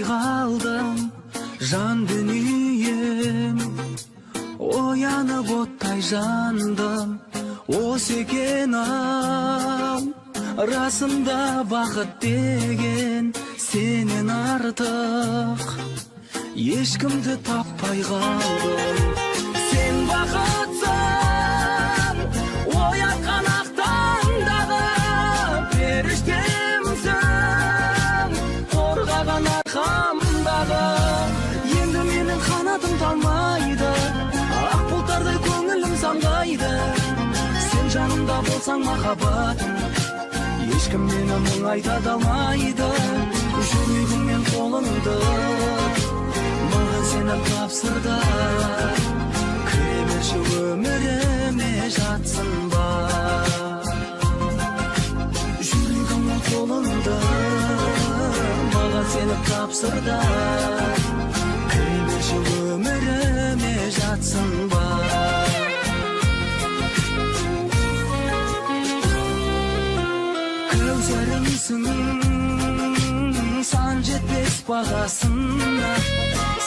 таппай қалдым, жан дүнием. Оянып оттай жандым, осы екен ау. Расында бақыт деген сенен артық, ешкімді таппай қалдым. Сен бақытсың, оятқан ақ таңдағы періштемсің, қорғаған арқамдағы. Енді менің қанатым талмайды, ақ бұлттардай көңілім самғайды. Сен жанымда болсаң махаббатым, ешкім мені мұңайта алмайды. Жүрегім мен қолыңды маған сені тапсырды. Кіре берші өміріме жатсын ба. Жүрегім мен қолыңды маған сені тапсырды. Кіре берші өміріме жатсын ба. Көздерімсің сан жетпес бағасына,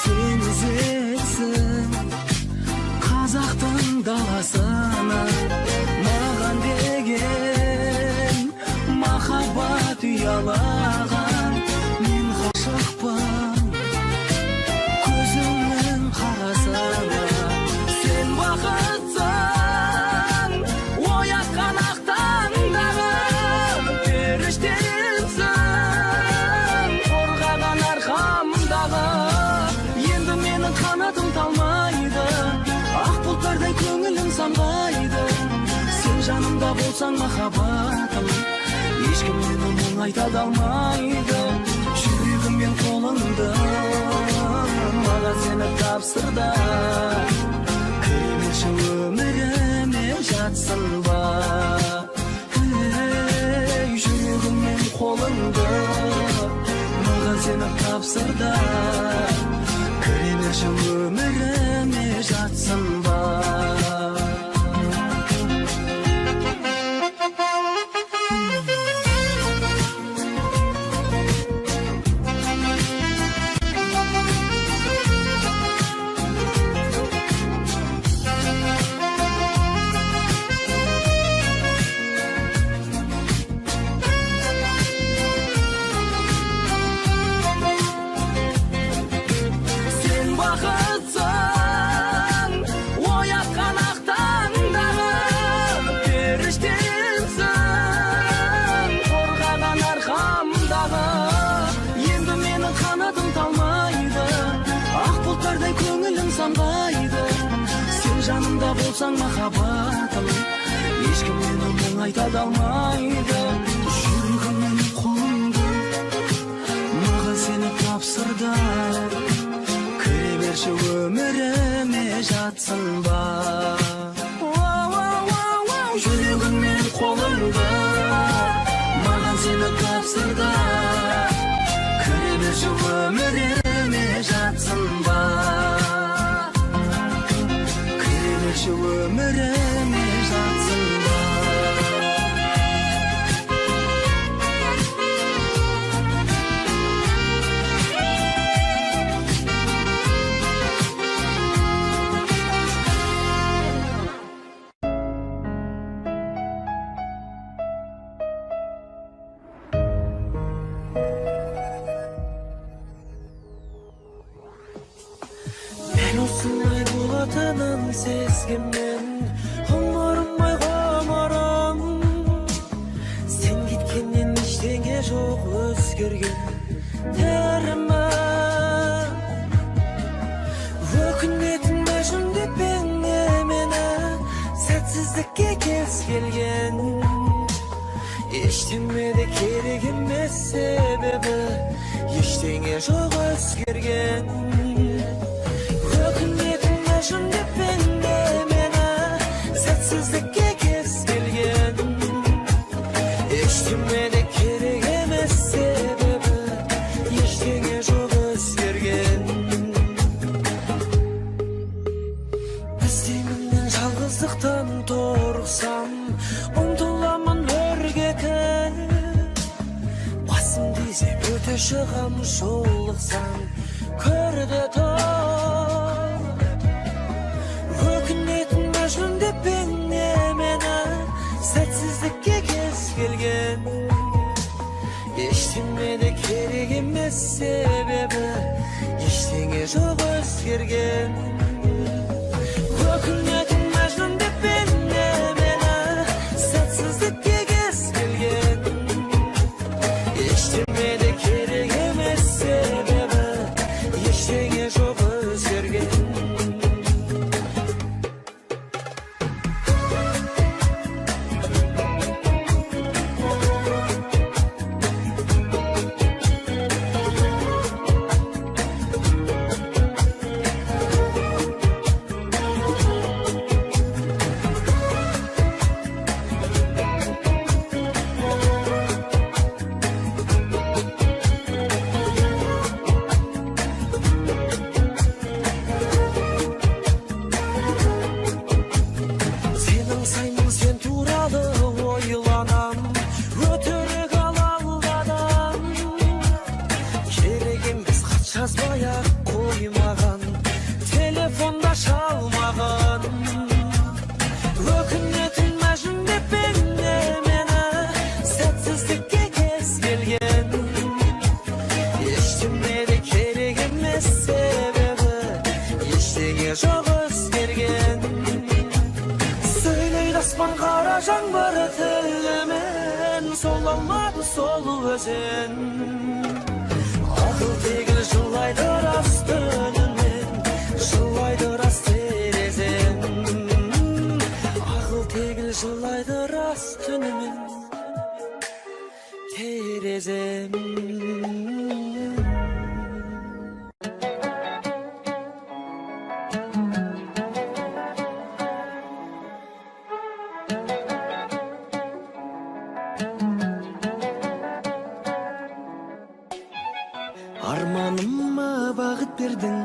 сен ізетсің қазақтың даласына. Маған деген махаббат ұялаған, мен ғашықпын көзіңнің қарасына. Сен бақытсың, оятқан ақ таңдағы періштемсің, қорғаған арқамдағы. Енді менің қанатым талмайды, ақ бұлттардай көңілім самғайды. Сен жанымда болсаң махаббатым, ешкім мені мұңайта алмайды. Жүрегім мен қолыңды маған сені тапсырды. Кіре берші өміріме жатсын ба. Жүрегім мен қолыңды маған сені тапсырды. Кіре берші өміріме жатсын ба. Жанымда болсаң махаббатым, ешкім мені мұңайта алмайды. Жүрегім мен қолыңды маған сені тапсырды. Кіре берші өміріме жатсын ба. Жүрегім мен қолыңды маған сені тапсырды. Кіре берші өміріме жатсын ба. Өміріме жатсын ба. Мен осылай болатынын сезгенмен ғұмырымай ғұмырым. Сен кеткеннен ештеңе жоқ өзгерген тәрімі. Өкінетін мәжін деп мені сәтсіздікке кез келген. Ештеме де керек емес себебі ештеңе жоқ өзгерген. Өкінетін мәжін деп мені сәтсіздікке кез келген. Ештеме де керек емес себебі ештеңе жоқ өзгерген. Іздеймін мен жалғыздықтан торықсам, ұмтыламын өрге кіл. Басымды изеп өте çıgamış oluksan körde tor Ökünetin Mecnun dep mene setsizlikке kez kelgen Eştinmede kerek emes sebebi eştеңе жок özgergen Ökünetin Mecnun dep mene setsizlikке kez kelgen Eştinmede kerek emes sebebi eştеңе жок özgergen Sen turalı oylanam Ötürük alaldadan Kerek emes xat жазбай koymagan Telefonda çalmagan Ökünetin Mecnun dep mene setsizlikке kez kelgen Eştinmede kerek emes sebebi eştеңе жок özgergen Söyleydi asman kara жаңбыр тілімен Сол алмады сол өзен Ақыл тегіл жылайды рас түнімен Жылайды рас терезем Ақыл тегіл жылайды рас түнімен Терезем Armanıma bağıt berдің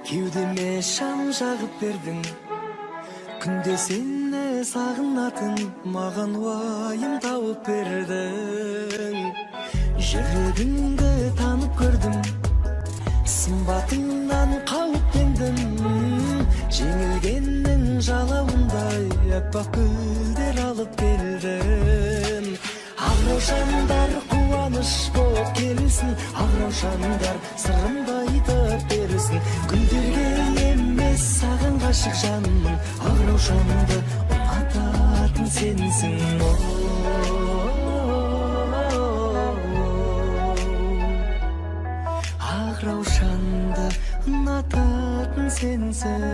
Кеудеме шам жағып бердің Күнде сені сағынатын Маған уайым тауып бердің Жүрегіңді танып көрдім Сымбатыңнан қауіптендім Жеңілгеннің жалауындай Аппақ гүлдер алып келдім Ақ раушандар қуаныш боп келсін Ақ раушандар сырымды айтып берсін Гүлдерге емес саған ғашық жанмын Ақ раушанды ұнататын сенсің Ақ раушанды ұнататын сенсің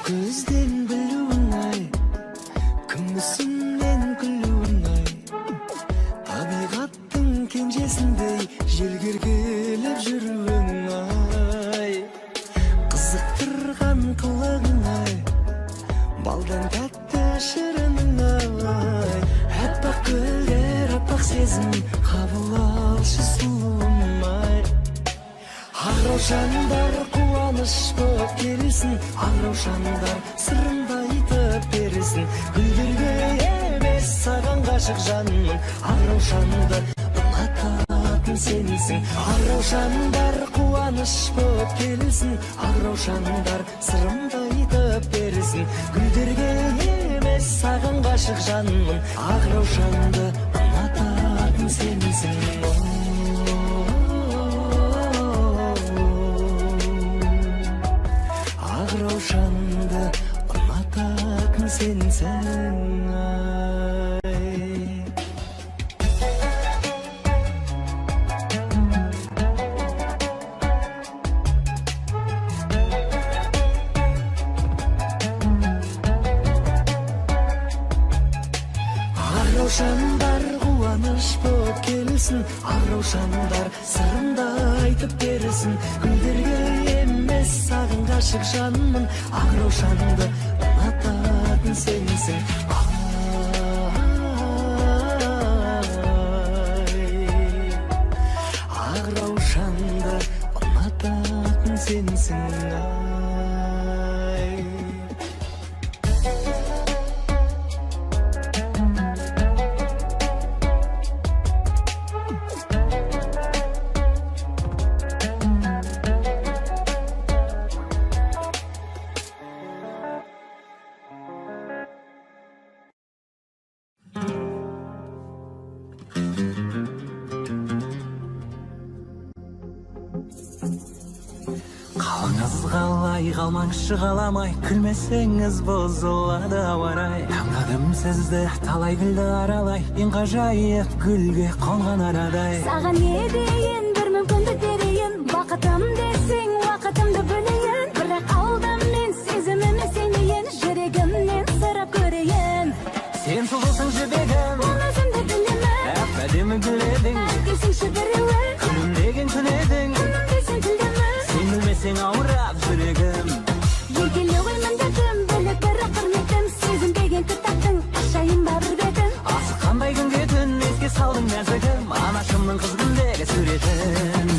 Көзден білуің ай Күмісіңнен күлуің ай Табиғаттың кенжесіндей Желгергелеп жүруің ай Қызықтырған қылығың ай Балдан тәтті шырының ай Аппақ гүлдер, аппақ сезім Қабыл алшы сұлуым ай Ақ раушандар қуаныш боп келсін Ақ раушандар сырымды айтып берсін Гүлдерге емес саған ғашық жанмын Ақ раушанды ұнататын сенсің Ақ раушандар қуаныш боп келсін Ақ раушандар сырымды айтып берсін Гүлдерге емес саған ғашық жанмын Ақ раушанды ұнататын сенсің Ақ раушанды ұнататын сенсің Ақ раушандар қуаныш боп келсін Ақ раушандар сырымды айтып берсін Гүлдерге емес саған ғашық жанмын Ақ раушанды ұнататын сенсің sensin ay. Қалыңыз қалай қалмаңызшы қаламай, күлмесеңіз бұзылады ауа-рай. Таңдадым сізді талай гүлді аралай, ең ғажайып гүлге қонған арадай. Саған не дейін, бір мүмкіндік берейін, бақытым десең уақытымды бөлейін. Бірақ алдым мен сезіміме сенейін, жүрегімнен сұрап көрейін. Сен сұлусың жібегім, Оны өзімді білемін, әп-әдемі гүл едің, әкелсеңші біреуі, күлімдеген күн едің. күнім десең тілдемін, Сен білмесең ауырап жүрегім. егіле ғой міндетім, бөлек бірақ құрметім, сезінбеген кітаптың ашайын ба бір бетін. Асыққандай күнге түн еске салдың нәзігім, анашымның қыз күндегі суретін.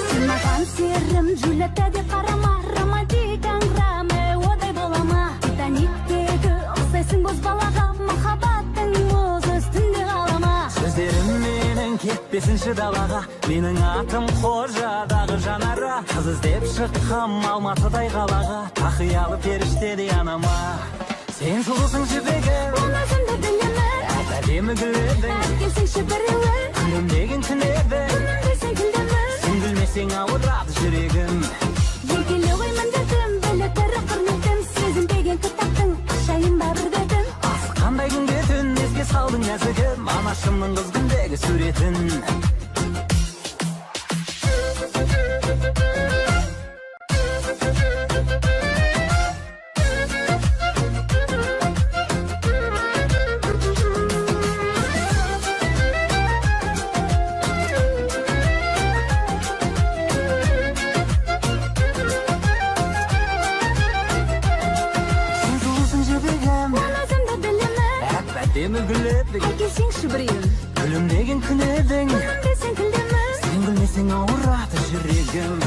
Сен маған серім Джульетта деп қарама, романтик аңғырама, одай болама. Титаниктегі ұқсайсың боз балаға, махаббаттың мұз үстінде қалама. Сөздерім менің кетпесінші далаға, менің атым қожадағы жанара. Қыз іздеп шыққам Алматыдай қалаға, тақиялы періштедей анама. Сен сұлусың жібегім, Оны өзімді білемін, әп-әдемі гүл едің, әкелсеңші біреуі, күлімдеген күн едің. күнім десең тілдемін, Сен білмесең ауырады жүрегім. егіле ғой міндетім, бөлек бірақ құрметім, сезінбеген кітаптың ашайын ба бір бетін. Асыққандай күнге түн еске салдың нәзігім, анашымның қыз күндегі суретін. Сен сұлусың жібегім, Оны өзімді білемін, әп-әдемі гүл едің, әкелсеңші біреуі, күлімдеген күн едің. күнім десең тілдемін, Сен білмесең ауырады жүрегім.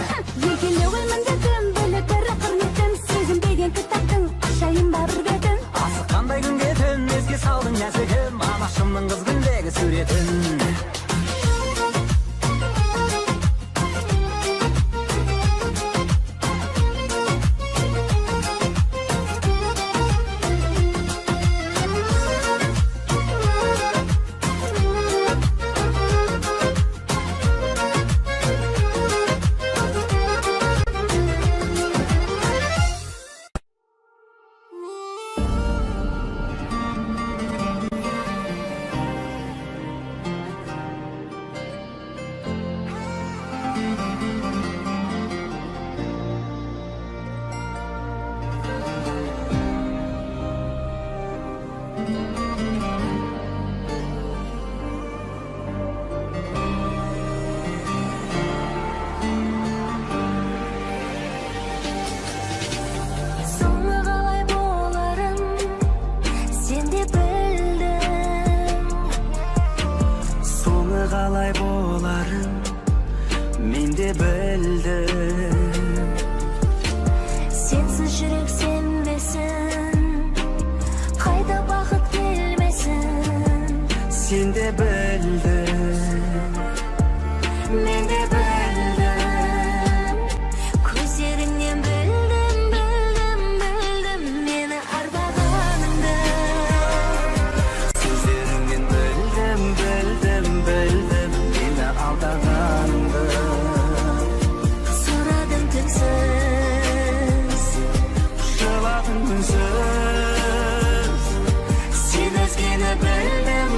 егіле ғой міндетім, бөлек бірақ құрметім, сезінбеген кітаптың ашайын ба бір бетін. Асыққандай күнге түн еске салдың нәзігім, анашымның қыз күндегі суретін. Соңы қалай боларын сен де білдің, Соңы қалай боларын мен де білдім. сенсіз жүрек сенбесін, қайда бақыт келмесін. Сен де білдің, Мен де білдім, көздеріңнен білдім, мені арбағаныңды. сөздеріңнен білдім, мені алдағаныңды. Сұрадым түнсіз, Жыладың үнсіз, сен өзгені білдім,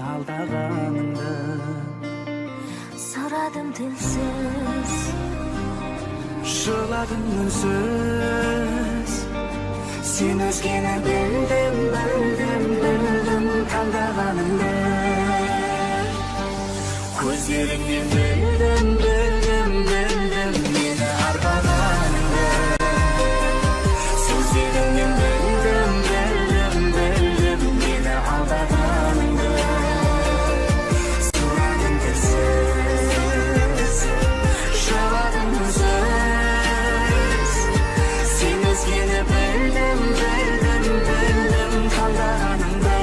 алдағаныңды. Сұрадым тілсіз, Жыладым үнсіз, сен өзгені білдім, білдім, білдім таңдағаныңды. Көздеріңнен білдім, білдім, білдім мені арбағаныңды. Сөздеріңнен білдім, білдім, білдім мені алдағаныңды. Сұрадым тілсіз, жыладым үнсіз, сен өзгені білдім, білдім, білдім таңдағаныңды.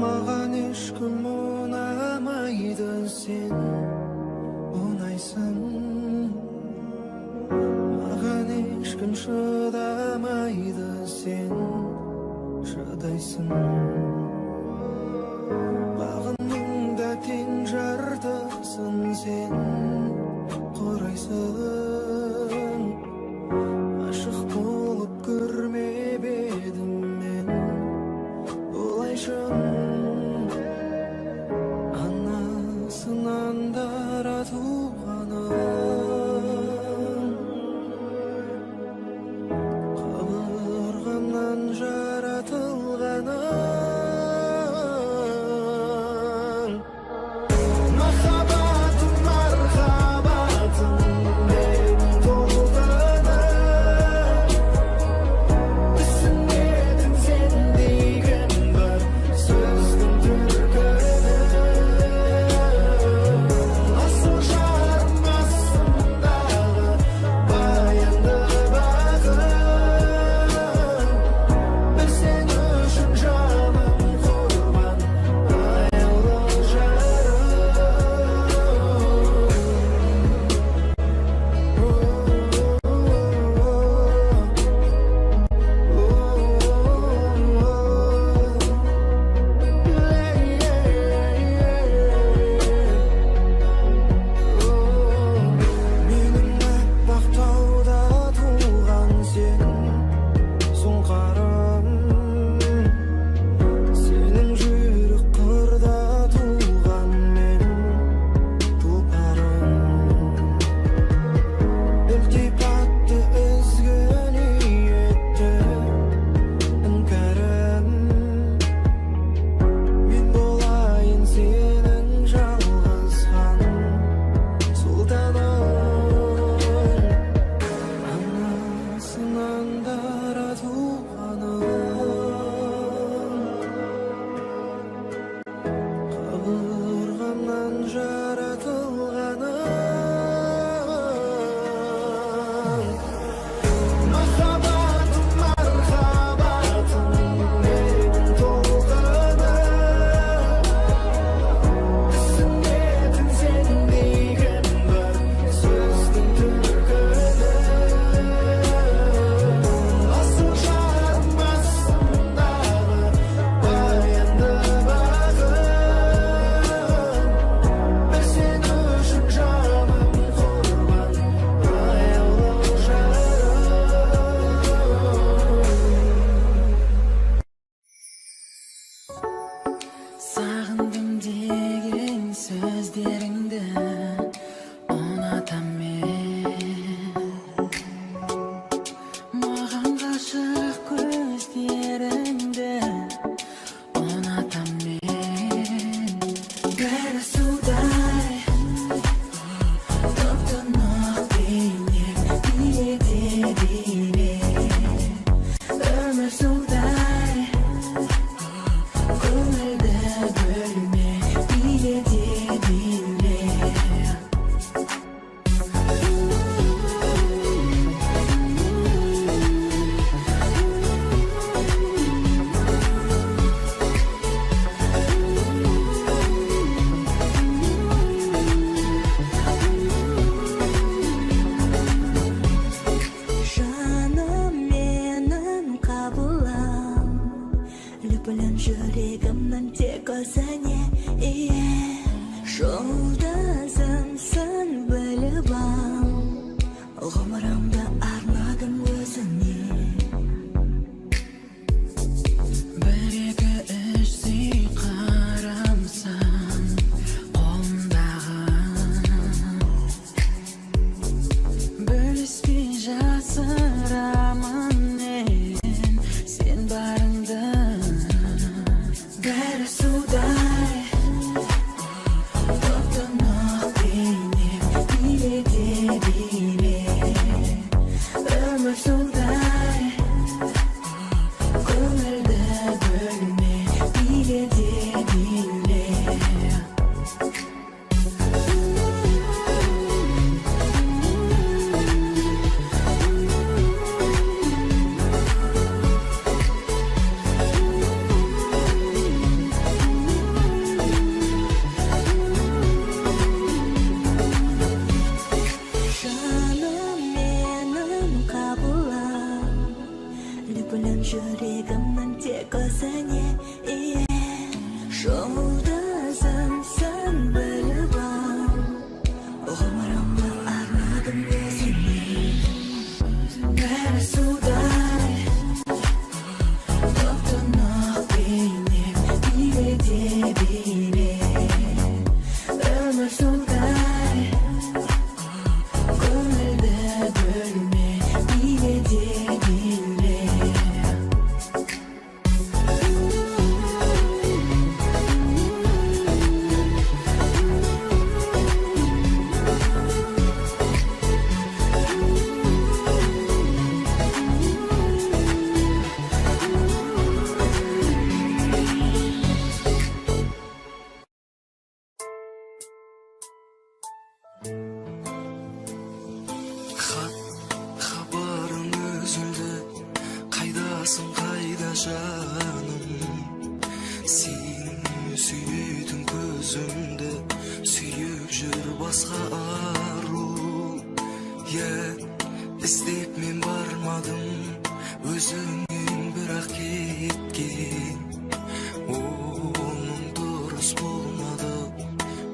Маған ешкім ұнамайды, сен ұнайсың. Маған ешкім шыдамайды, сен шыдайсың. Бағымның да тең жартысын сен құрайсың. Ашық болып көрмеп едім мен олай шын. Анасынан дара туғаным, қабырғамнан жаратылғаным. Löpülüm yüreğimin tek özüne Şoldasın sen bilip al Umurumda aradım seni Beni suday Doktornak benim bile de bile Ömür suday Gönülde bölme bile de bile Xabarın özüldü Qaydasın qayda canım Seni süydüm gözümde Süyüp jür basqa aru Ya istep men barmadım Özüngün birak ketken Onun durus bolmadı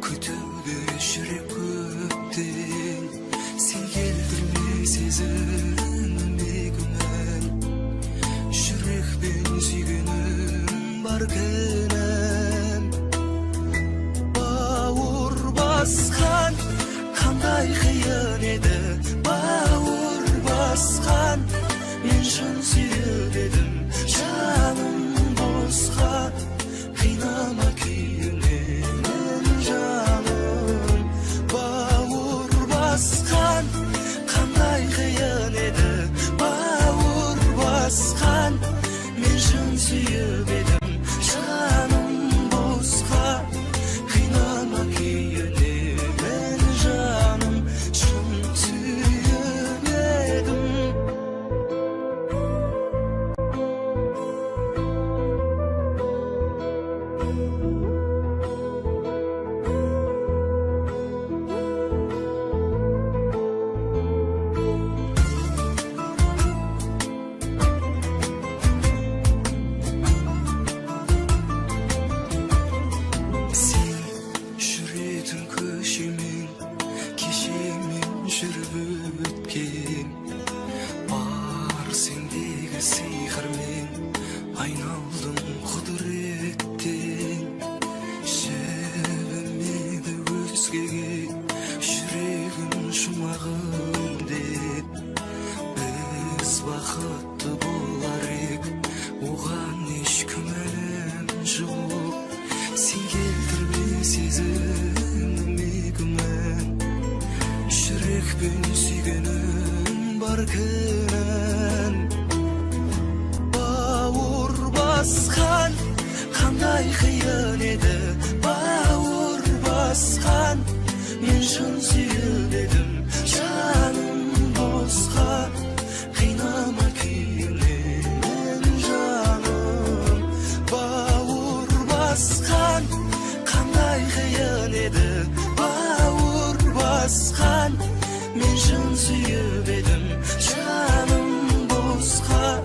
Kütüldü şirek köpten Sen geldirme sezimime gümen Yürekten suygunum barkenem Bağır baskan Kanday kıyan edi Bağır baskan Men şun suyup edim Canım bozkan Kıynama kuyuni Men canım Bağır baskan Kanday kıyan edi Bağır baskan Men şun suyup edim Canım bozkan Kıynama kuyuni Men canım şun suyup edim Sen şüretim köşemin Keşemin jürüp ötken Var sendegi sihirmen Aynaldım kudretten Şebemedi özgege Yüreğim şumağım dep Biz bakıtlı bolarek Oğan hiç kümenim yok Sen geldirme sezimime gümen Yürekten suygunum barkenem Bağır baskan Kanday kıyan edi Bağır baskan Men şun suyup edim Canım bozkan Kıynama kuyuni Men canım Bağır baskan Kanday kıyan edi Bağır baskan Men şun suyup edim Canım bozkan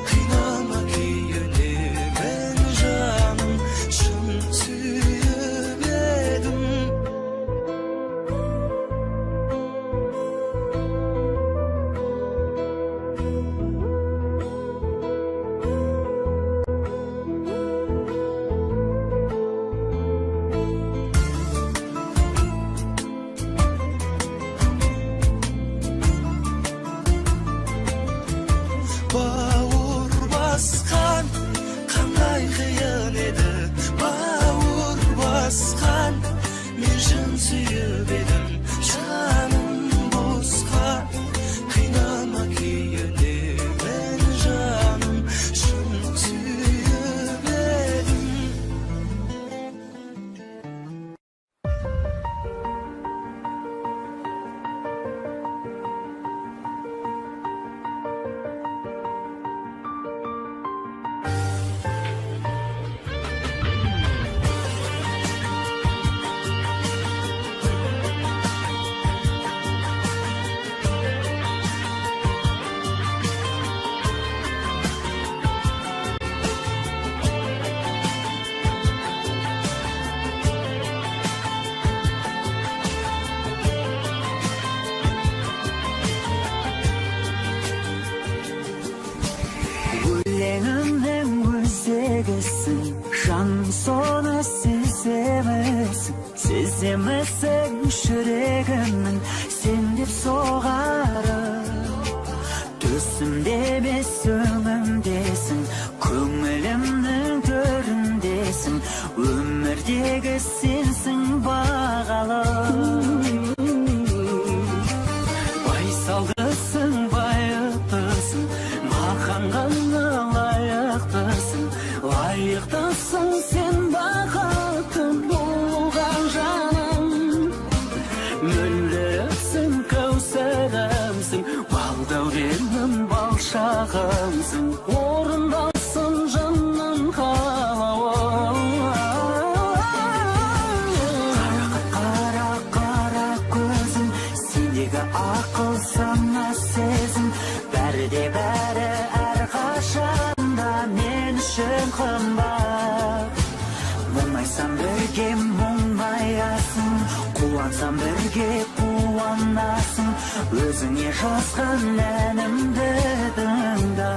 Kıynama kuyuni Men canım şun suyup edim emezsin, Şan sonu siz emezsin. Siz emezsin yüreğimin sen dep soğarı. Төсімде сөңімдесің, көңілімнің төріндесің, өмірдегі сенсің бағалым. Байсалдысың, байыптысың, маған ғана лайықтысың, лайықтысың сен бақытты болған жаным. Мөлдірсің, кәусәрімсің, балдәуренім, балшағымсың, орындалсын жанның қалауы. Қара, қара көзім, сендегі ақыл сана сезім, бәрі де бәрі әрқашанда мен үшін қымбат. Мұңайсам бірге мұңаясың, қуансам бірге қуанасың, өзіңе жазған әнімді тыңда.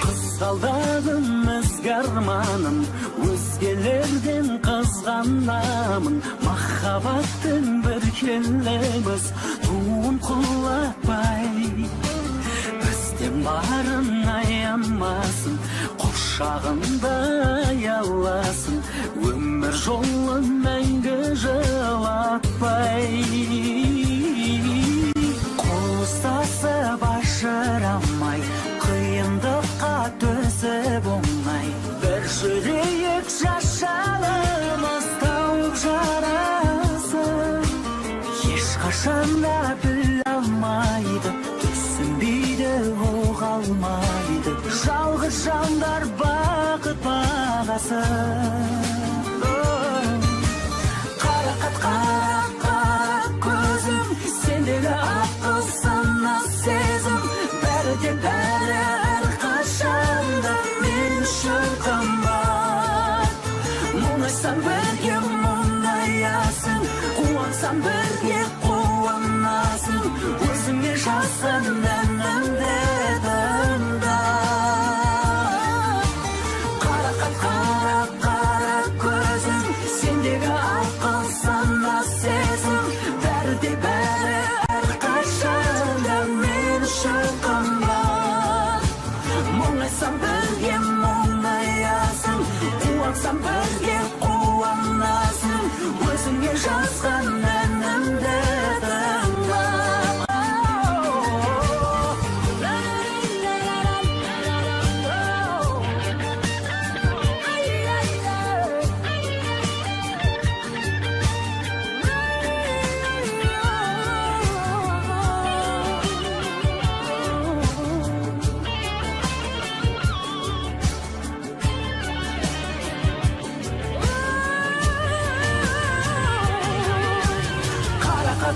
Қызғалдағым ізгі арманым, өзгелерден қызғанамын, махаббаттың бір келеміз туын құлатпай. Бізден барын аямасын, құшағында аяласын, өмір жолын мәңгі жылатпай. Қол ұстасып ажырамай, қиындыққа төзіп оңай, бір жүрейік шашалымыз тауып жарасын. Ешқашан да біле алмайды, түсінбейді, оқ алмайды, жалғыз жандар бақыт бағасын. Қарақат, қара, қара көзім, сендегі ақыл сана сезім, бәрі де бәрі әрқашанда мен үшін қымбат. Мұңайсам бірге мұңаясың, қуансам бірге қуанасың, өзіңе жазған әнімді тыңда. Қарақат, қара, қара көзім, сендегі ақыл сана сезім, бәрі де бәрі әрқашанда мен үшін қымбат. Мұңайсам бірге мұңаясың, қуансам бірге қуанасың, өзіңе жазған әнімді тыңда.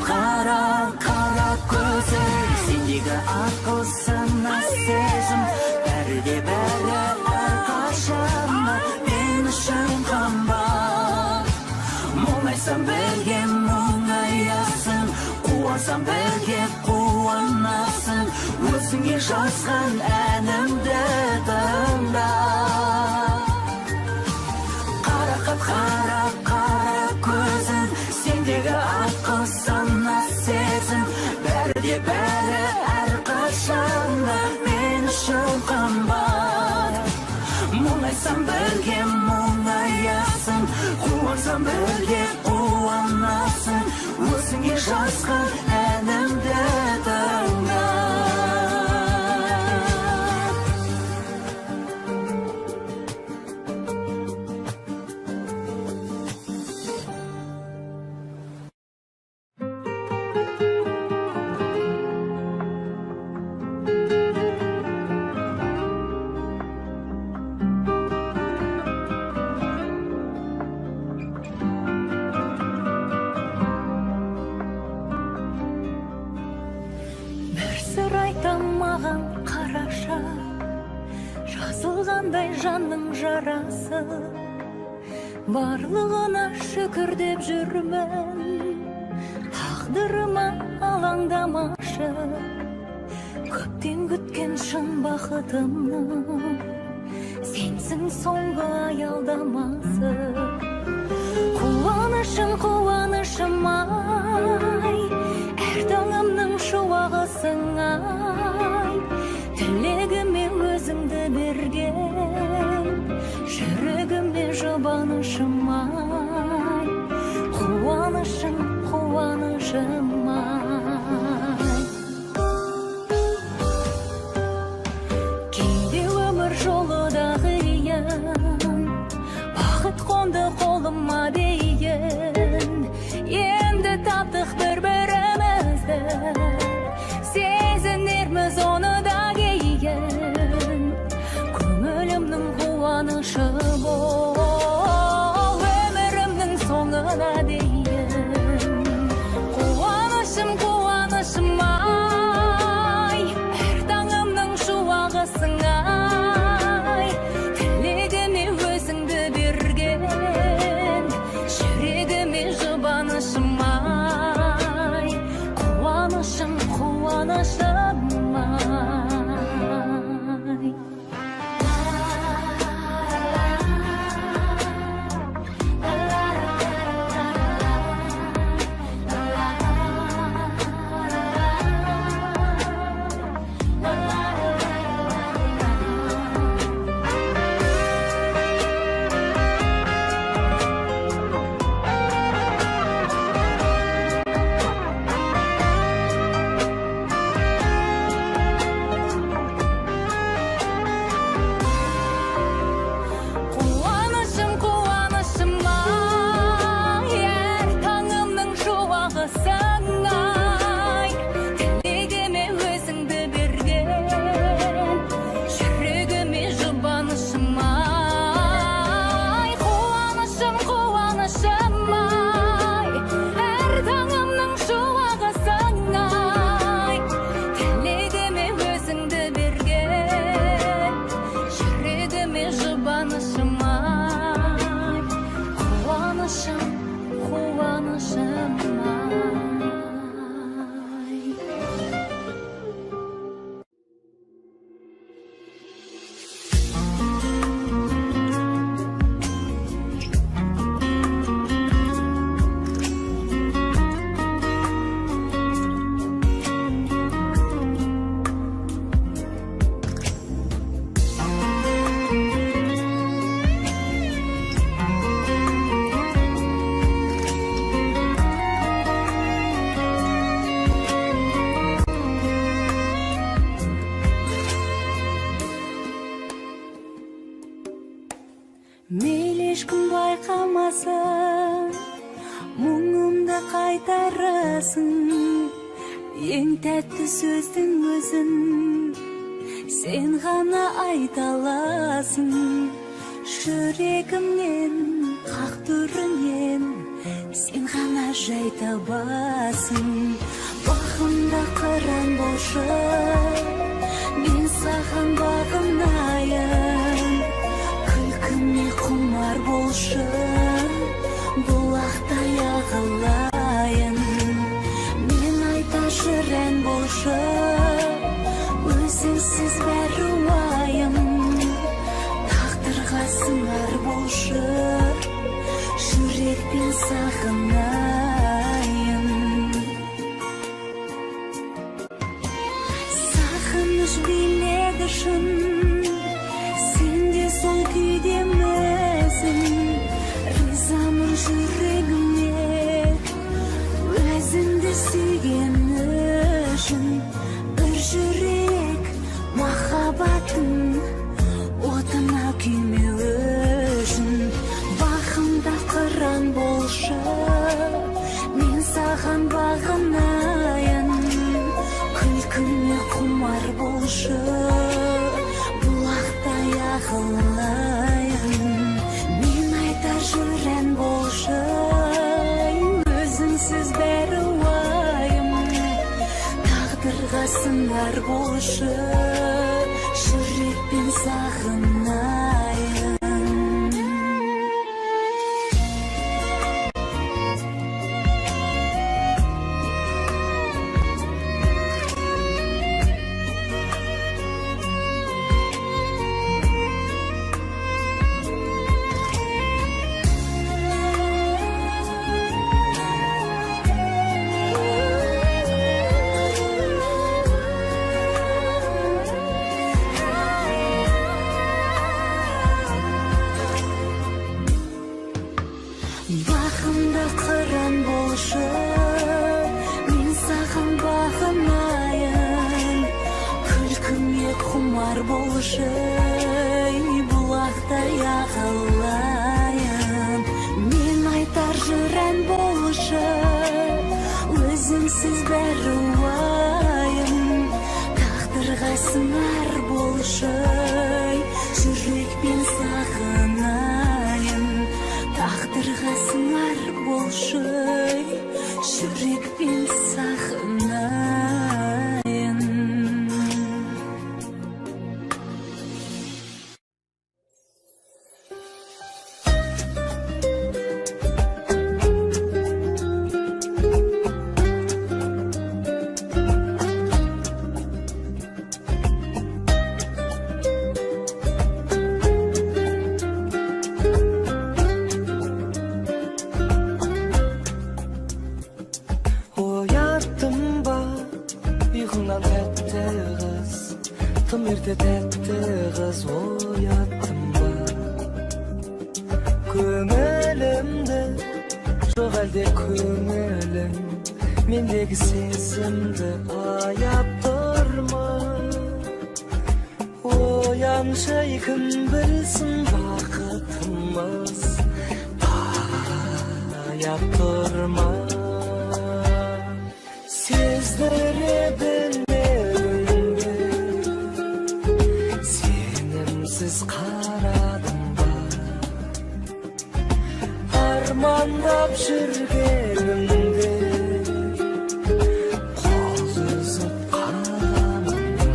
Қара, қара көзім, сендегі ақыл сана сезім, бәрі де бәрі әрқашанда мен үшін қымбат. Мұңайсам бірге мұңаясың, қуансам бірге қуанасың, өзіңе жазған әнімді тыңда. Қарақат, қара, қара көзім, сендегі ақыл сана сезім, бәрі де бәрі әрқашанда мен үшін қымбат. Мұңайсам бірге мұңаясың, қуансам бірге қуанасың, өзіңе жазған әнімді тыңда. Маған қараша, жазылғандай жанның жарасы, барлығына шүкір деп жүрмін, тағдырыма алаңдамашы. Көптен күткен шын бақытымның сенсің соңғы аялдамасы. Қуанышым ай, әр таңымның шуағысың ай. Тілегіме өзіңді берген, жүрегіме жұбанышым ай. Қуанышым ай. Кейде өмір жолыда қиын, бақыт қонды қолыма дейін. Енді таптық бір-бірімізді, сезінерміз оны да кейін. Көңілімнің қуанышы бол, өмірімнің соңына дейін. Қуанышым ай, әр таңымның шуағысың ай. Тілегіме өзіңді берген, жүрегіме жұбанышым ай. Қуанышым ай. Мейлі ешкім байқамасын, мұңымды қайтарасың. Ең тәтті сөздің өзін сен ғана айта аласың. Жүрегімнен, қақ төрінен сен ғана жай табасың. Бағымда қыран болшы, мен саған бағынайын. Күлкіме құмар болшы, бұлақтай ағылайын. Мен айташы ән болшы, өзіңсіз бәрі уайым. Тағдырға сыңар болшы, жүрекпен сағынайын. Сағыныш биледі шын, сол күйдемісің. Ризамын жүрегіме, өзіңді сүйген үшін. Бір жүрек махаббаттың отына күймеу үшін. Бағымда қыран болшы, мен саған бағынайын. Күлкіме құмар болшы, ағылайын. Мен айтар жүрен болшы, өзіңсіз бәрі уайым. Тағдырға сыңар болшы, жүрекпен сағынайын. болушай, булактай агылайын. Мен айтар жүрән болушай, өзіңсіз бәрі уайым. Тағдырға сыңар болушай, жүрекпен сағынайын. Тағдырға сыңар болушай, жүрекпен сағынайын. Oyattım ba uykundan tәтті қыз, тым ерте тәтті қыз. Oyattım ba көңілімді, жоқ әлде көңілің мендегі сезімді аяп тұрма. Ояншы, кім білсін бақытымыз аяп тұрма. Сездіре білмедім бе, сенімсіз қарадым ба, армандап жүргенімде қол үзіп қаламын ба.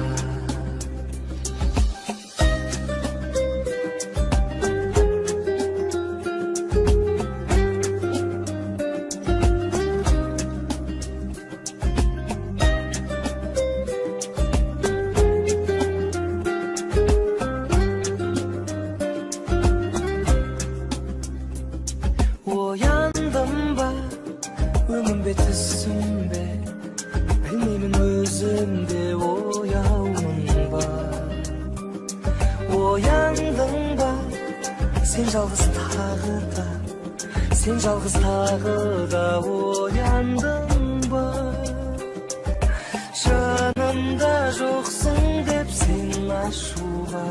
Oyandım ba, ömüm be tüssüm be, bilmeymin özüm de oyağımın ba. Oyandım ba, sen жалғыз тағы да, sen жалғыз тағы да. Oyandың ба, жанымда жоқсың деп сен ашуға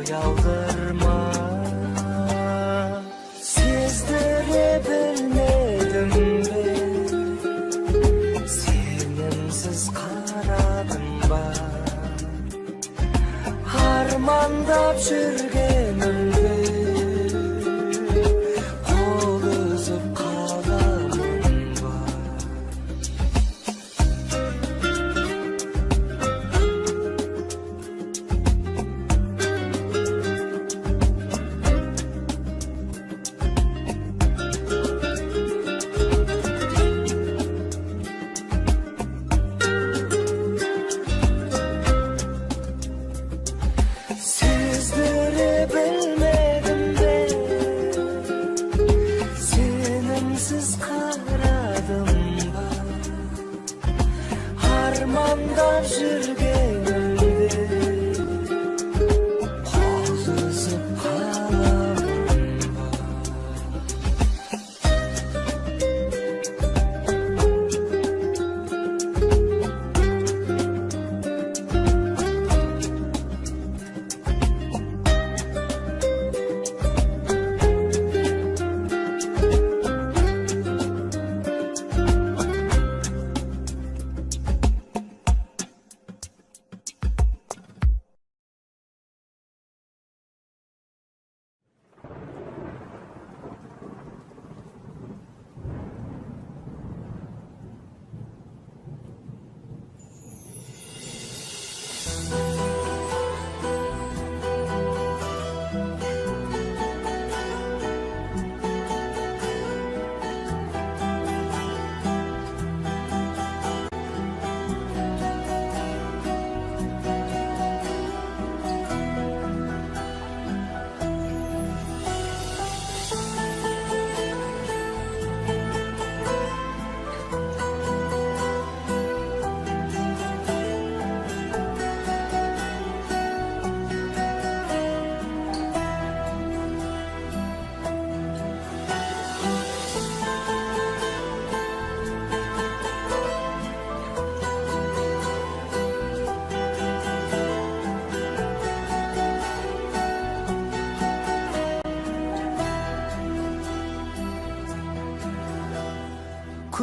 оялдырма. Сездіре білмедім бе, сенімсіз қарадым ба, армандап жүргенімде қол үзіп қаламын ба. Сездіре білмедім бе, сенімсіз қарадым ба, армандап жүргенімде қол үзіп қаламын ба.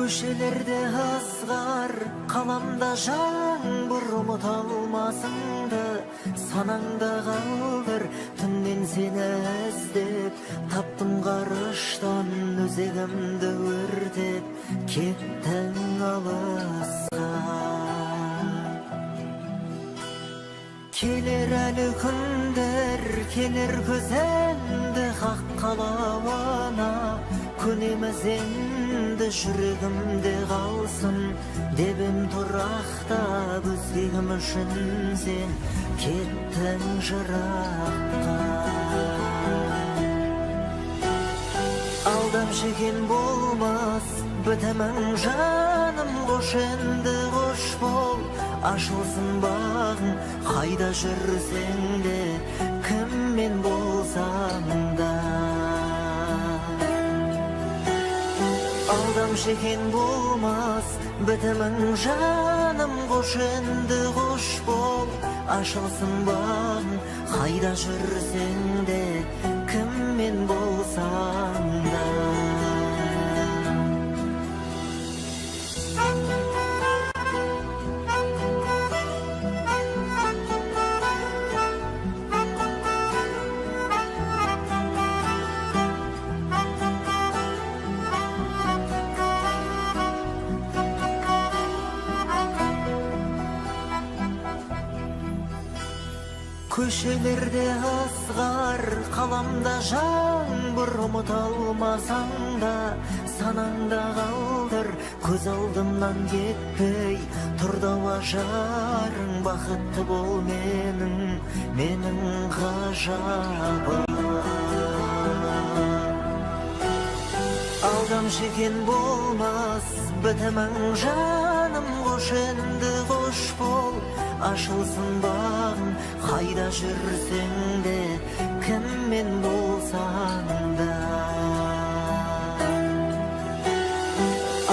Köşelerde ızgar, kalamda жаңбыр unutalmasındı. Sananda kaldır, tünden seni izlep, taptım karıştan özegimde örtep, kettin alısqa. Keler әлі күндер, келер көзенді хақ қалауана. Күнеміз енді жүрегімде қалсын, дебім тұрақтап өзгегім үшін сен кеттің жыраққа. Алдам шекен болмас, бітімің жаным, қош енді қош бол. Ашылсын бағың, қайда жүрсең де, кіммен болсаң да. Алдам шекен болмас, бітімің жаным, қош енді қош бол. Ашылсын бағың, қайда жүрсең де, кіммен болсаң да. Köşelerde ızgar, kalamda жаңбыр unutalmasang da, sananda kaldır, көз алдымнан кетпей, тұрдауа жарың, бақытты бол менің ғажабым. Алдам шекен болмас, бітімің жаным, қош енді қош бол. Ашылсын бағың, қайда жүрсең де, кіммен болсаң да.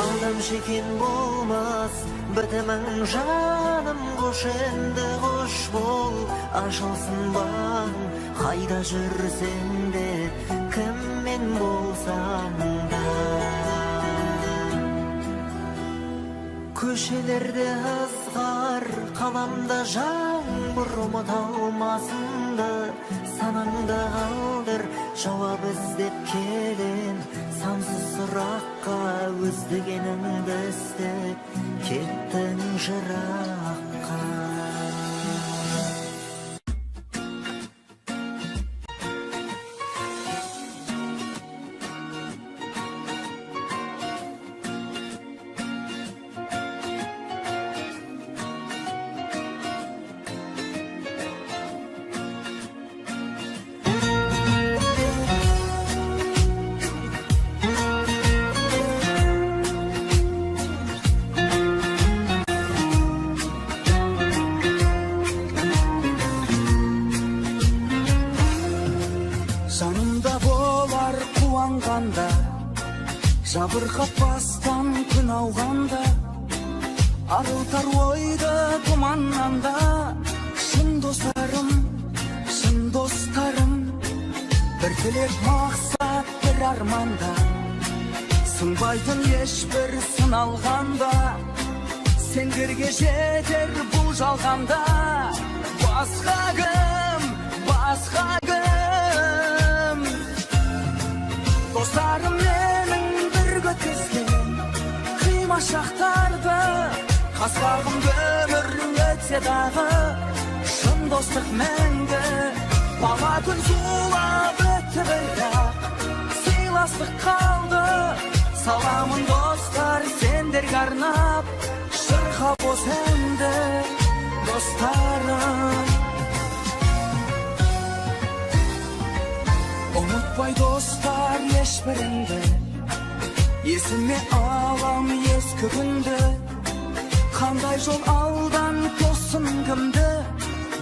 Алдам шекен болмас, бітімің жаным, қош енді қош бол. Ашылсын бағың, қайда жүрсең де, кіммен болсаң да. Köşelerde ızgar, kalamda жаңбыр unutalmasındı. Sananda kaldır, cevap іздеп келем, сансыз сұраққа өздігеніңді іздеп, кеттің жыраққа. Жанымда болар қуанғанда, жабырқатпастан күн ауғанда, арылтар ойды тұманнанда. Шын достарым, бір тілек мақсат, бір арманда. Сынбайтын ешбір сыналғанда, сендерге жетер бұл жалғанда. Басқа кім? Достарым менің бірге өткізген қимашақтарды, қасқағымды өмірің өтсе дағы, шын достық мәңгі. Бала күн зулап өтті бірақ, сыйластық қалды. Саламын достар сендерге арнап, шырқап осы әнді достарым. Ұмытпай достар ешбіріңді, есіме алам ескі күнді. Қандай жол алдан тосын кімді,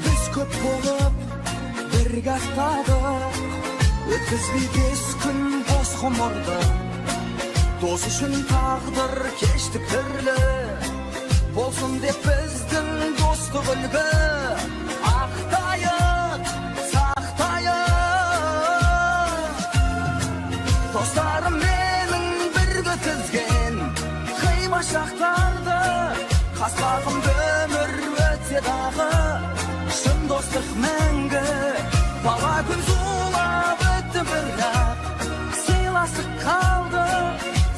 біз көп болып бірге аттадық. Өткізбей 5 күн бос ғұмырды, дос үшін тағдыр кештік түрлі. Болсын деп біздің достық үлгі, ақтайық, сақтайық. Достарым менің бірге өткізген şaxtardı Qasbağımda ömür ötse dağı Şın dostlıq мәңгі Bala gün zulap ötті бірақ Сыйласып қалды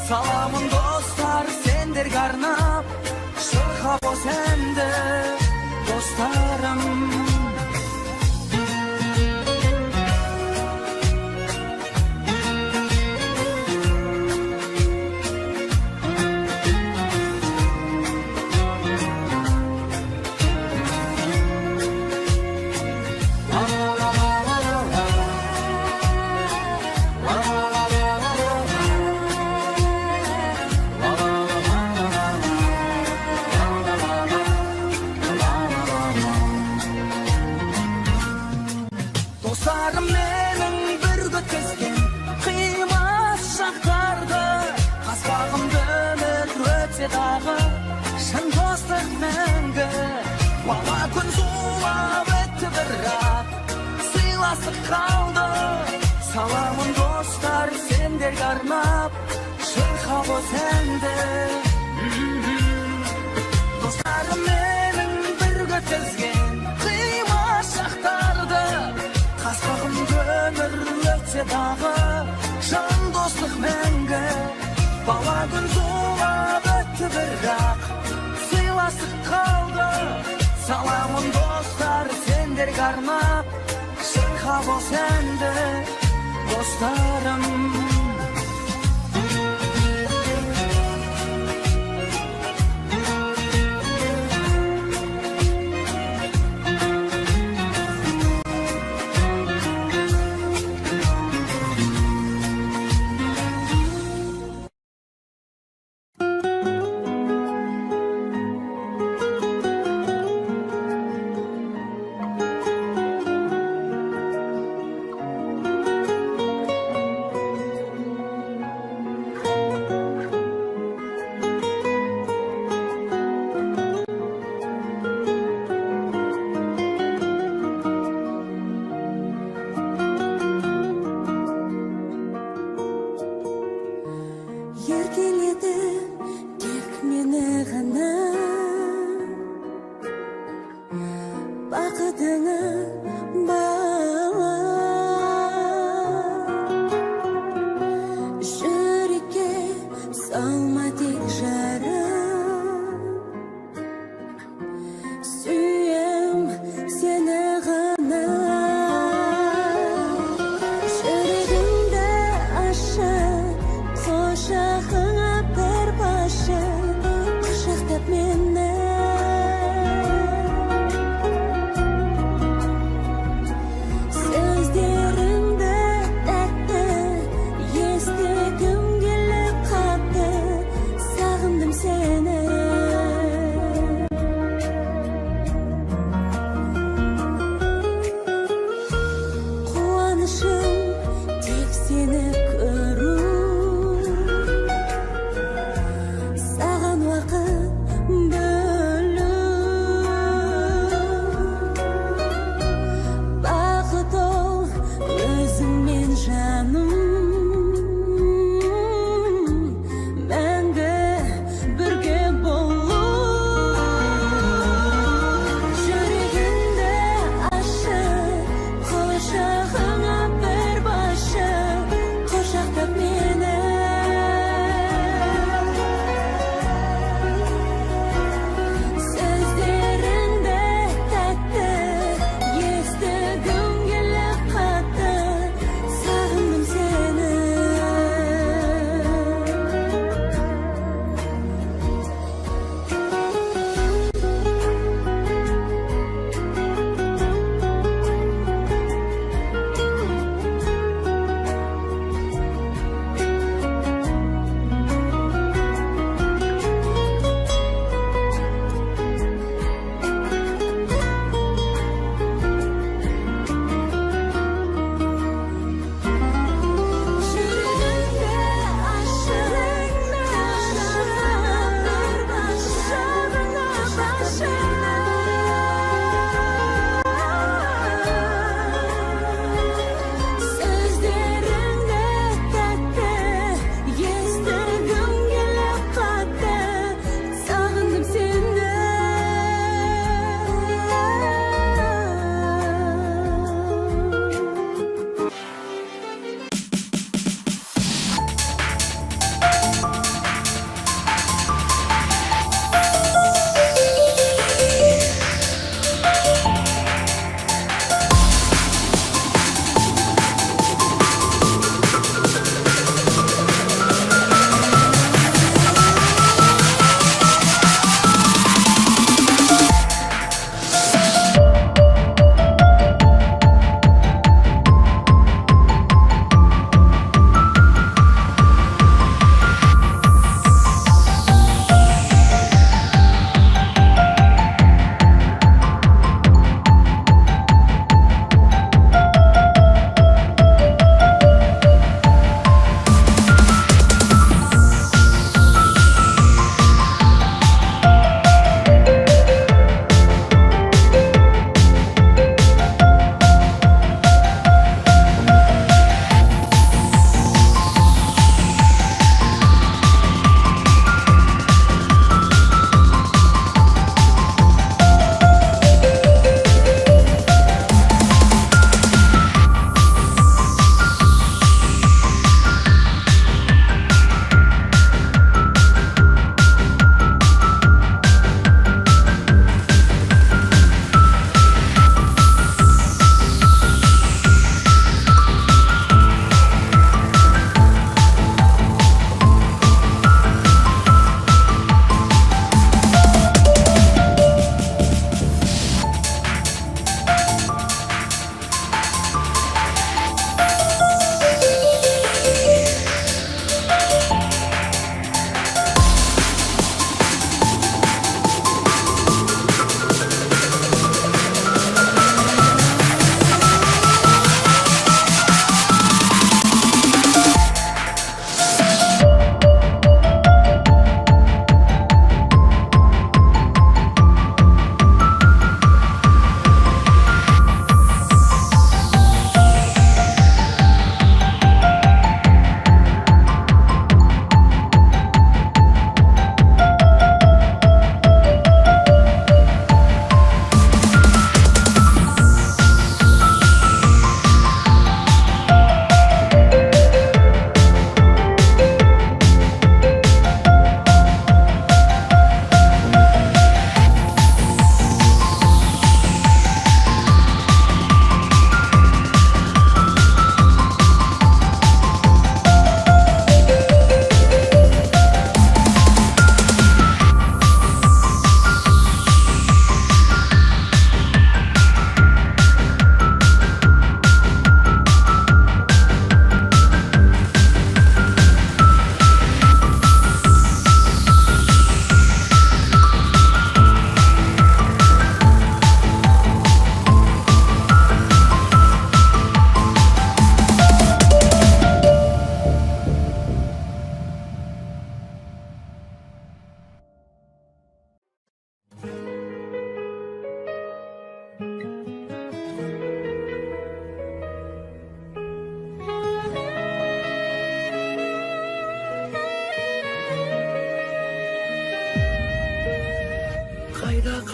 Salamın dostlar senderge arnap Şırxa bos әнді dostlarım Dostlarım menin bir götkezgen Kıymas şaxtardı Qasbağımda ömür ötse dağı Şın dostlıq мәңгі Bala gün zulap ötті бірақ Сыйласып қалды Salamın dostlar senderge arnap Şırxa bos әнді Dostlarım menin bir götkezgen Kıymas şaxtardı Qasbağımda ömür ötse dağı Şın dostlıq мәңгі Bala gün zulap ötті бірақ Sıylasып қалды Salamın dostlar senderge arnap Şırxa bos әнді dostlarım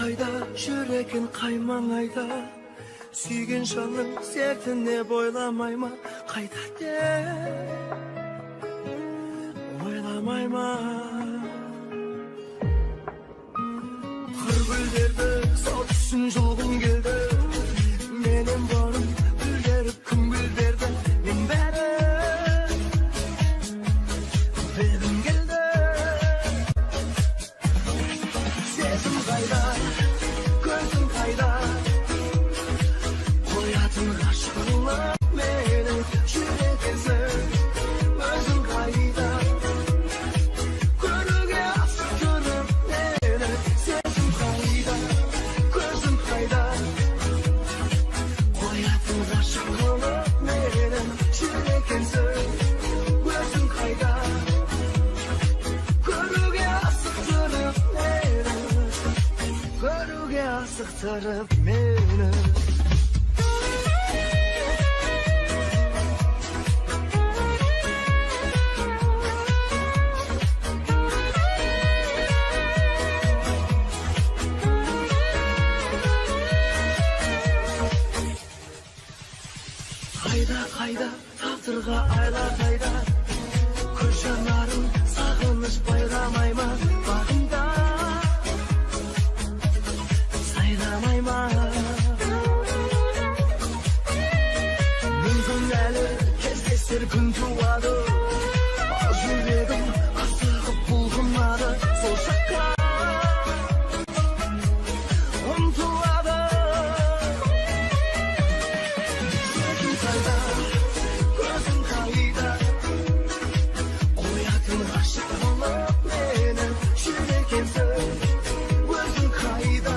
қайда, жүрегін қаймаң айда. Сүйген жанның сертіне бойламай ма, қайда де ойламай ма. Қыр гүлдерді сол түсін жұлғым келді. Менен бұрын гүлдеріп күн гүлдерді. Мен бәрі білгім келді. Сезім қайда, көзім қайда, қоятын ғашығыңа менің жүрегімсің. Өзің қайда, көруге асық тұрып мені. Сезім қайда, көзім қайда, қоятын ғашығыңа менің жүрегімсің. Өзің қайда, көруге асық тұрып мені. Көруге асықтырып мені. Қайда, қайда, тағдырға айла қайда. Көз жанарым сағыныш байламай ма, бағымда сайрамай ма. Мүмкін әлі кездесер күн туады. Ал жүрегім асығып бұлғынады. Сол жаққа ұмтылады. Сезім қайда, көзім қайда, қоятын ғашығыңа мені жүрегімсің. Өзің қайда,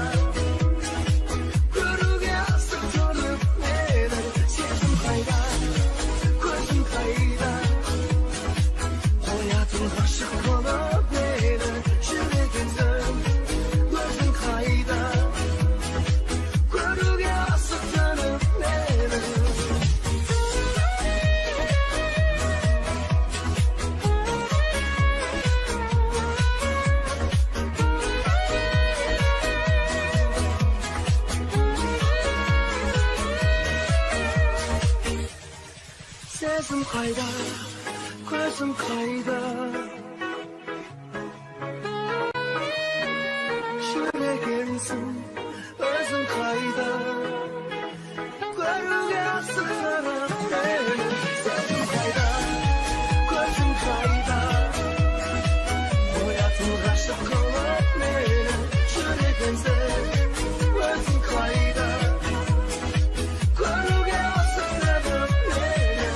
көруге асық тұрып мені. Сезім қайда, көзім қайда, қоятын ғашығыңа мені жүрегімсің. Өзің қайда, көруге асық тұрып мені. Сезім қайда, көзім қайда, жүрегімсің. Өзің қайда, көруге асықтырып мені. Сезім қайда, көзім қайда, қоятын ғашығыңа мені жүрегімсің. Өзің қайда, көруге асықтырып мені.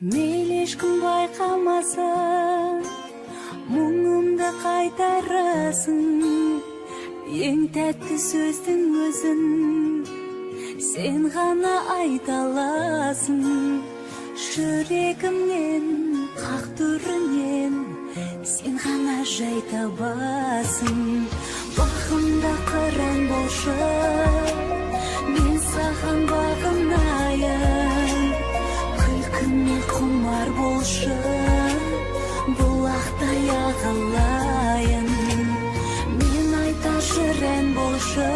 Мейлі ешкім байқамасын, мұңымды қайтарасың. Ең тәтті сөздің өзін сен ғана айта аласың. Жүрегімнен, қақ түрінен сен ғана жай табасың. Бағымда қыран болшы, мен саған бағынайын. Күлкіме құмар болшы, бұлақтай ағылайын. Мен айтар жүрен болшы,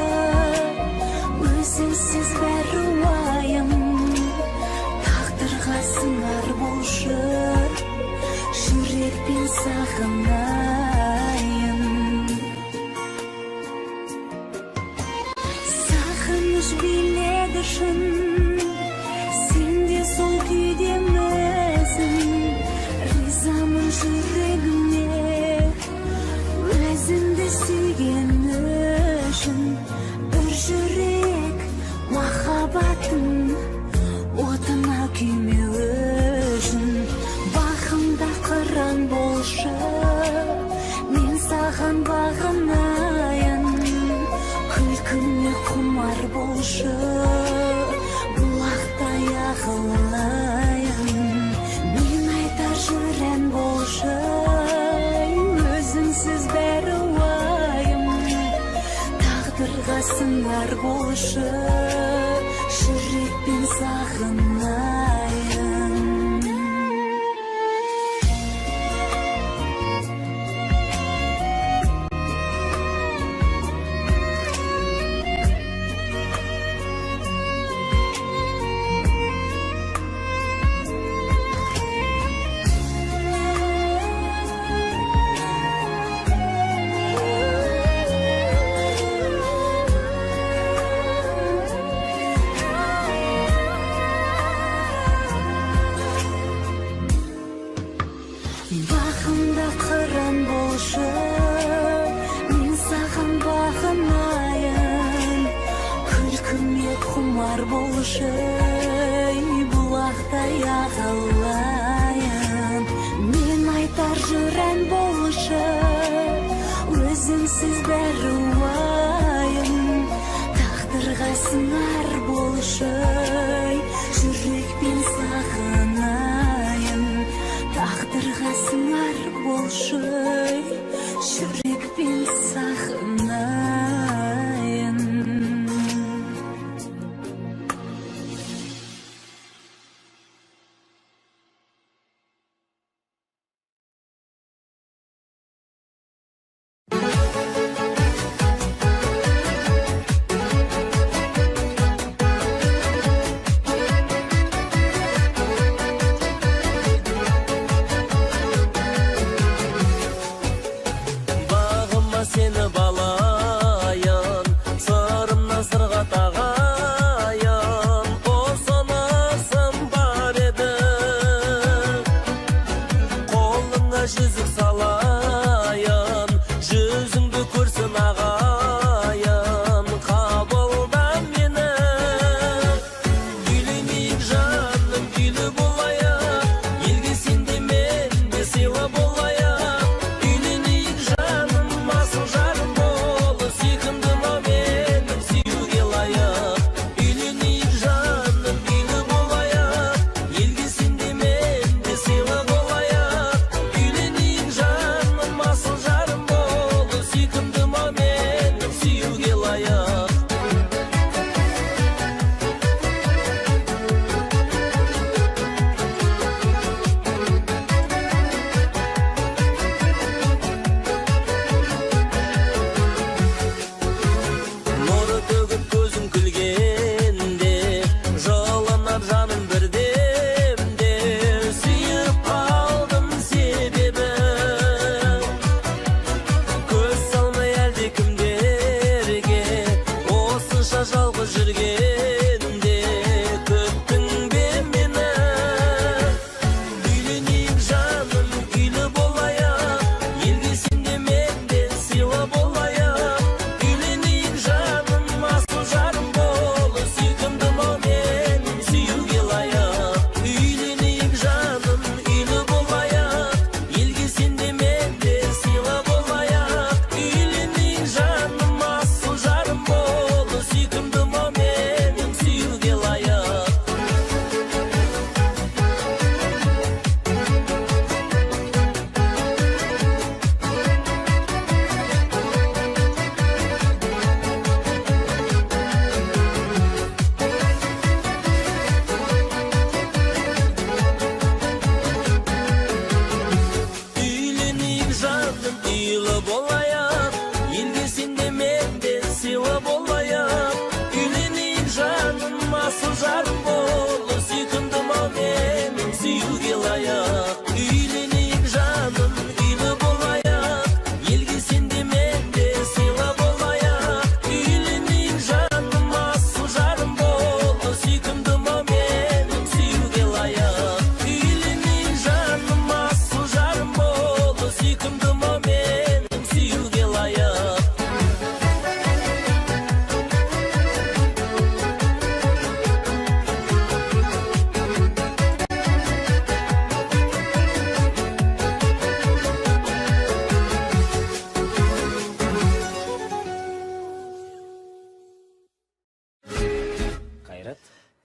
өзіңсіз бәрі уайым. Тағдырға сыңар болшы, жүрекпен сағынайын. Сағыныш биледі шын, сен де сол күйдемісің. Ризамын жүрегіме, өзіңді сүйген үшін. Бір жүрек болушы булактай акылайын мен айтар жүрен болушы өзүңсүз бери уайым тагдырга сыңар болушы жүрекпен сагынайын Бақымда қыран болшы, мен саған бағынайын. Күлкіме құмар болшы, бұлақтай ағылайын. Мен айтар жүрен болшы, өзіңсіз бәрі уайым. Тағдырға сыңар болшы, жүрекпен сағынайын. Тағдырға сыңар болшы, жүрекпен сағынайын.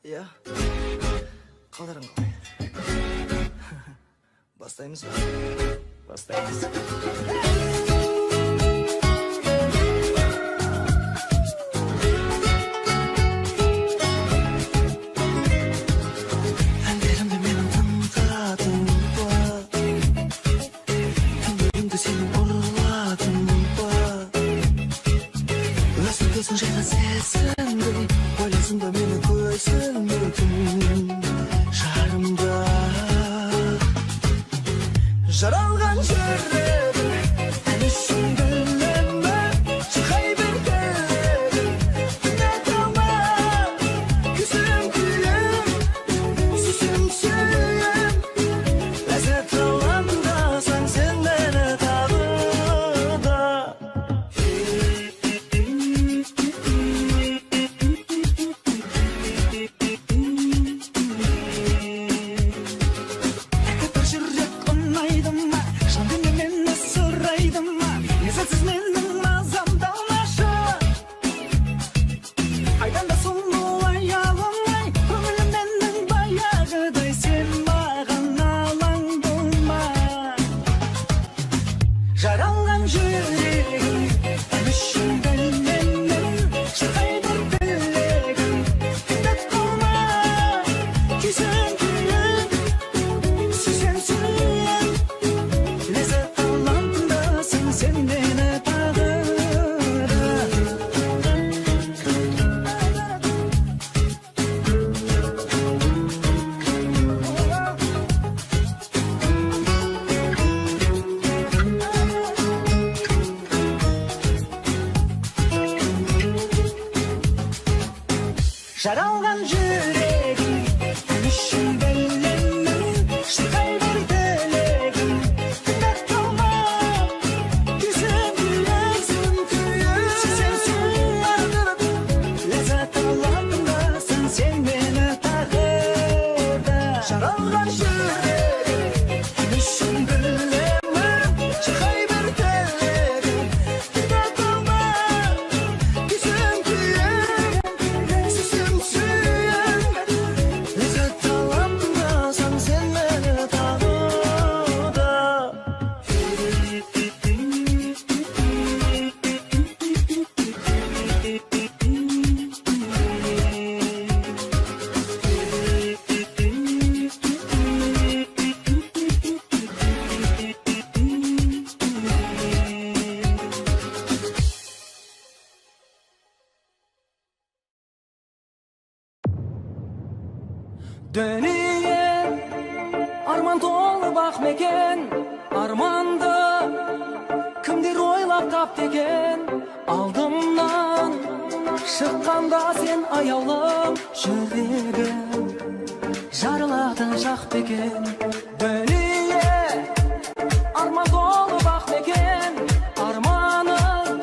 Ya. Қалдарың қалай? Бастаймыз ба? Бастаймыз. Әндерімді менің тыңдадың ба? Күндерімді сенің ұрладың ба? Өзің жайға сезіндің, ойласың ба мені көзіңдің жарымда? Жаралған жүрегім әлі үшін білемі? Шырқай бер тілегім, үміт алма. Күзім күйім, сүзім сүйем, ләззат аламдасаң сен мені тағы да. Бір жүрек ұнайды ма? Жан дүниемен сұрайды ма? Ләззатсыз менің мазам далмашы. Айдан да сұлу аяғымай, көңілім менің баяғыдай, сен маған алаң болма. Жаралған жүрегім әлі үшін білемін, шырқай бер тілегім, үміт қалма. Күйсін күйім, сүйсем сүйем, ләззат аламдасың сен мені тағы да. Жаралған жүрегім әлі үшін білемін, шырқай бер тілегім, үміт қалма. Күйсін күйім, сүйсем сүйем, ләззат аламдасың сен мені тағы да. Жаралған жүрегім әлі үшін білемін, шырқай бер тілегім, үміт қалма. Күйсін күйім, сүйсем сүйем, ләззат аламдасаң сен мені тағы да. Dünya arman dolu bak meken, armandı kimdir oylap taptı eken. Aldımdan şıkkanda sen ayalım, жүрегім жарылатын жақ бекен. Dünya arman dolu bak meken, armanın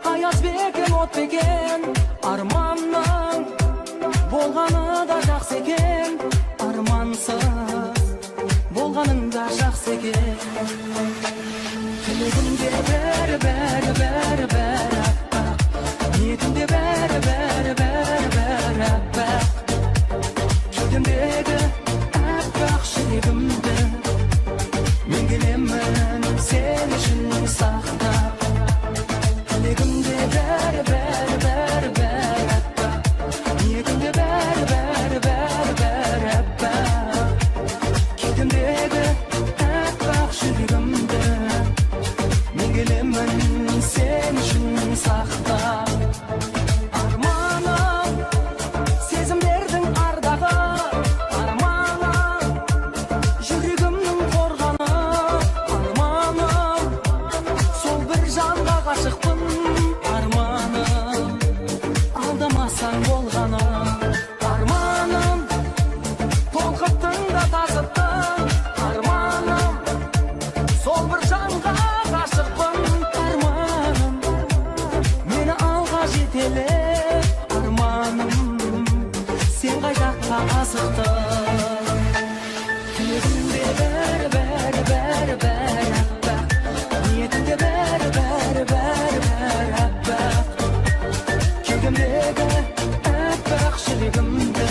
аяз бекен, от бекен. Арманның болғаны да жақсы екен, армансыз болғаның да жақсы екен. Тілегімде бәрі аппақ, ниетімде бәрі аппақ. Кеудемдегі аппақ жүрегімді мен келемін сен үшін сақтап. Тілегімде бәрі аппақ, ниетімде бәрі аппақ. Кеудемдегі аппақ жүрегімді мен келемін сен үшін сақтап. Арманым сезімдердің ардағы, арманым жүрегімнің қорғаны. Арманым сол бір жанға ғашықпын, арманым алдамасаң болғаны. Арманым толқыттың да тасыттың, арманым сол бір жанға ғашықпын. Арманым мені алға жетелеп, арманым сен қай жаққа асықтың. Тілегімде бәрі аппақ, ниетімде бәрі аппақ. Кеудемдегі аппақ жүрегімді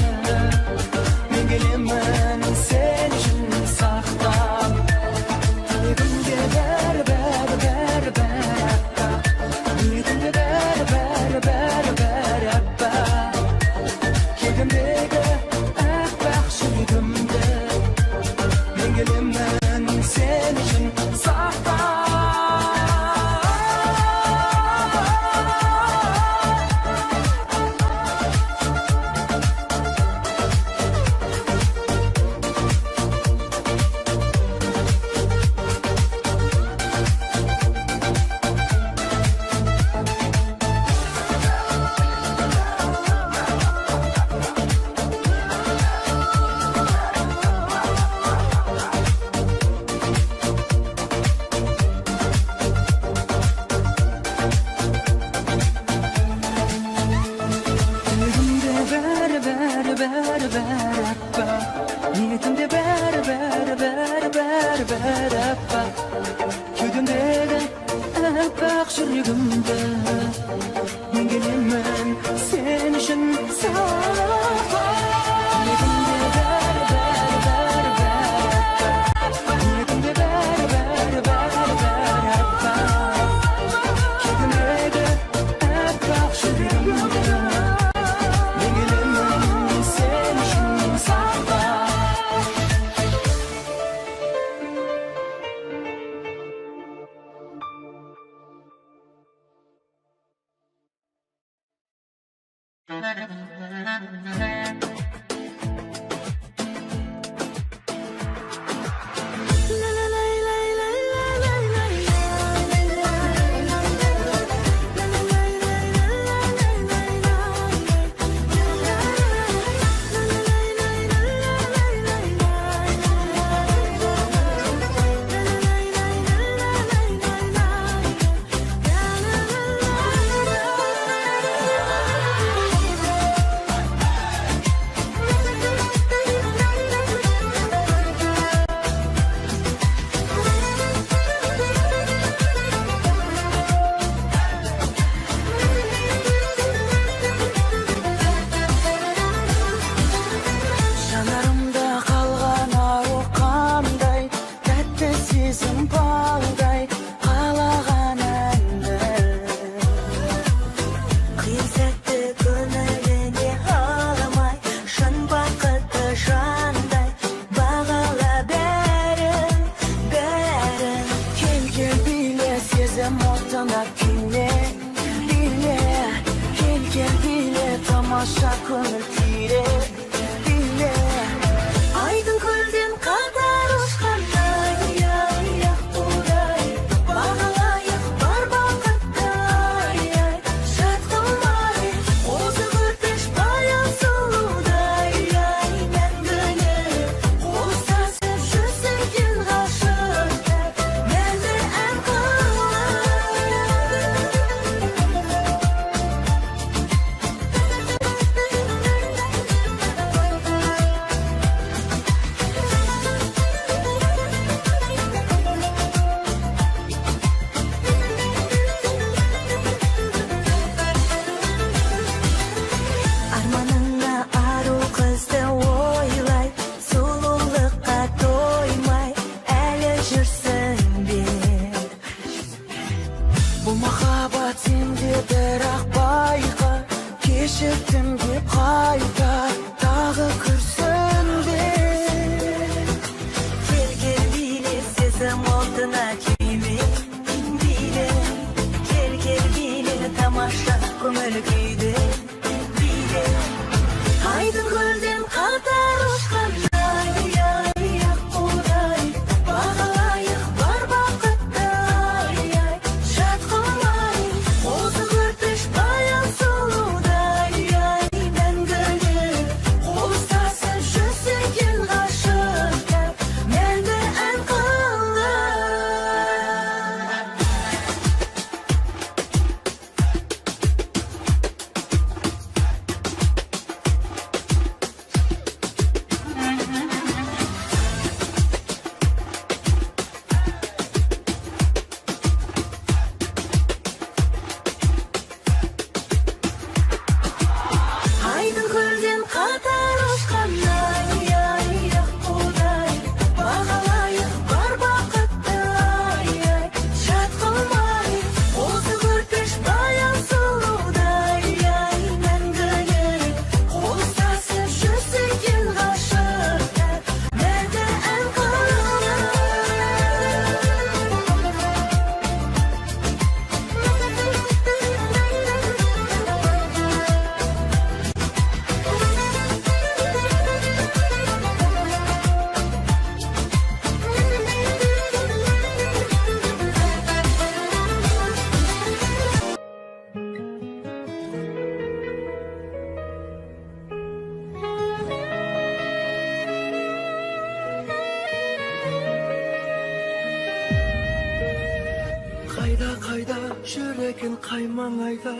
жүрегін қаймаң айда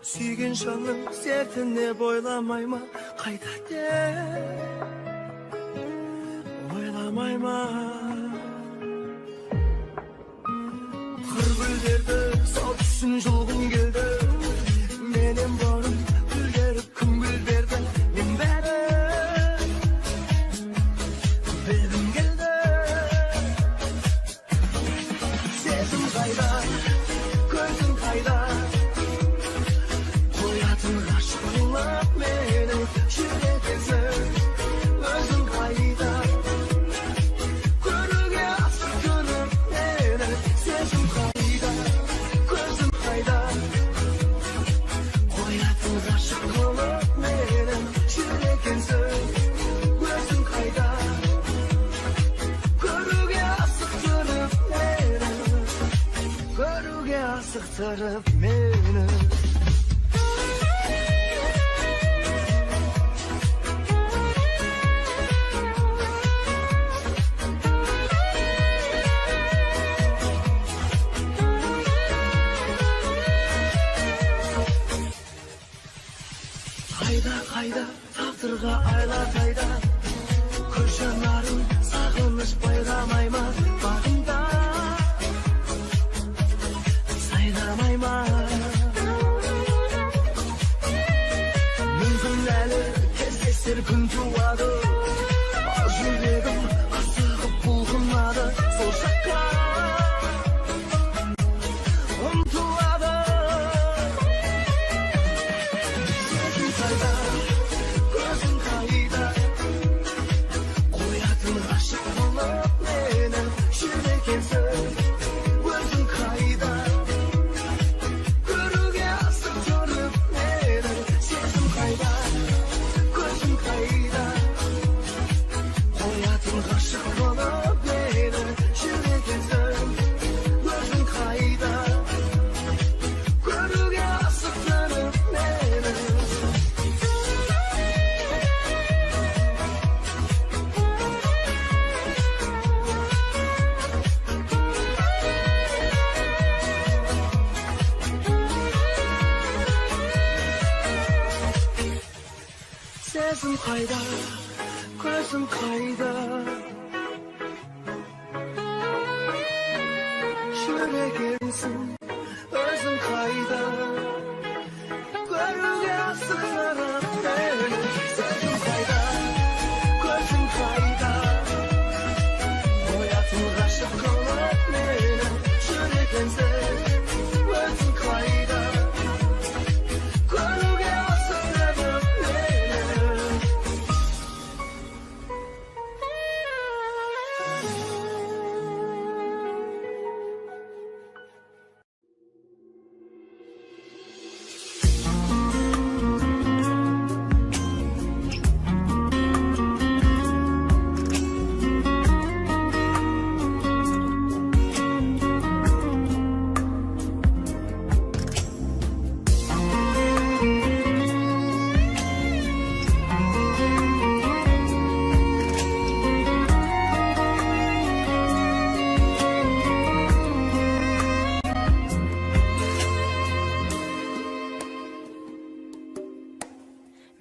сүйген жанның сертіне бойламай ма қайда деп ойламай ма қыр гүлдерді сал түсін жұлғын келді менен барым гүлдеріп кім гүлдеріп çağırıp meni. Kayda taqdirga aylatayda ko'z yoshlarım sog'inish bayramayman bag'imda saylamayman mumkinlari kestir kun tug'adi yuregim assig'ib bulg'inadi sol shaqqa umtiladi gözüm kayda qo'yadim g'ashib qolib meni shunday kelsa o'zim kayda ko'ruga asib ko'rib meni sezim kayda ko'zim kayda qo'yadim g'ashib qolib meni shunday kelsa o'zim kayda ko'ruga asib ko'rib meni. Sezim kayda, gözüm kayda. Şöyle gelsin, özüm kayda. Görüge sıklarım beni. Sezim kayda, gözüm kayda. Hayatım aşık kalıp beni. Şöyle gelsin, özüm kayda. Görüge sıklarım beni.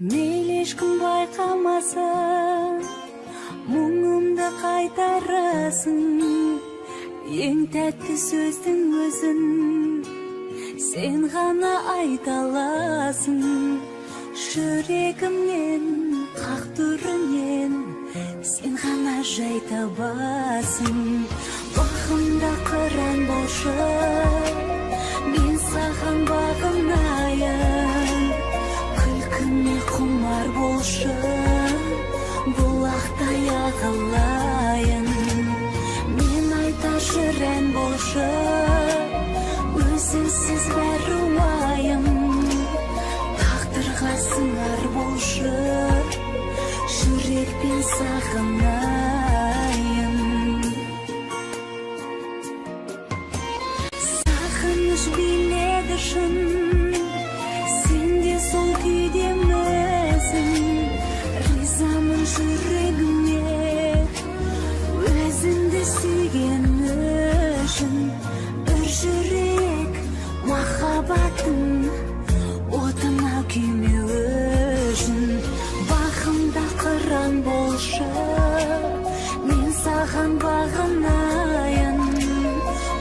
Мейлі ешкім байқамаса мұңымды қайтарасың ең тәтті сөздің өзін сен ғана айта аласың жүрегімнен қақ түрінен сен ғана жай табасың бағымда қыран болшы мен саған бағынайын күлкіме құмар болшы бұлақтай ағылайын мен айташы ән болшы өзіңсіз бәрі уайым тағдырға сыңар болшы жүрекпен сағынайын сағыныш биледі шын сол күйдемісің ризамын жүрегіме өзіңді сүйген үшін бір жүрек махаббаттың отына күймеу үшін бағымда қыран болшы мен саған бағынайын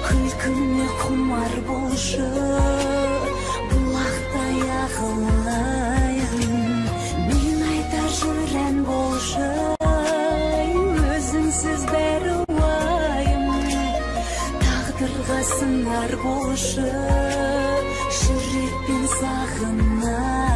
күлкіме құмар болшы бұлақтай ағылайын мен айтар жүр ән болшы өзіңсіз бәрі уайым тағдырға сыңар болшы жүрекпен сағынайын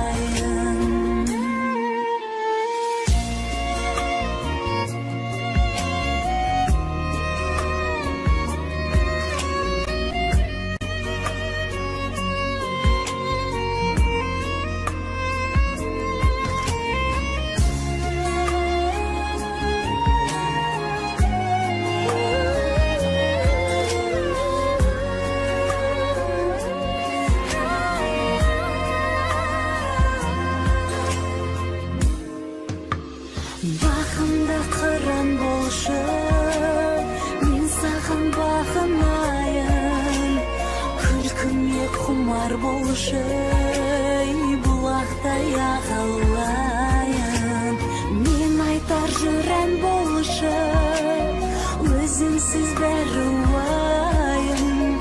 сыңар болышай, бұлақтай ағалайын. Мен айтар жүрән болышай, өзіңсіз бәрі уайым.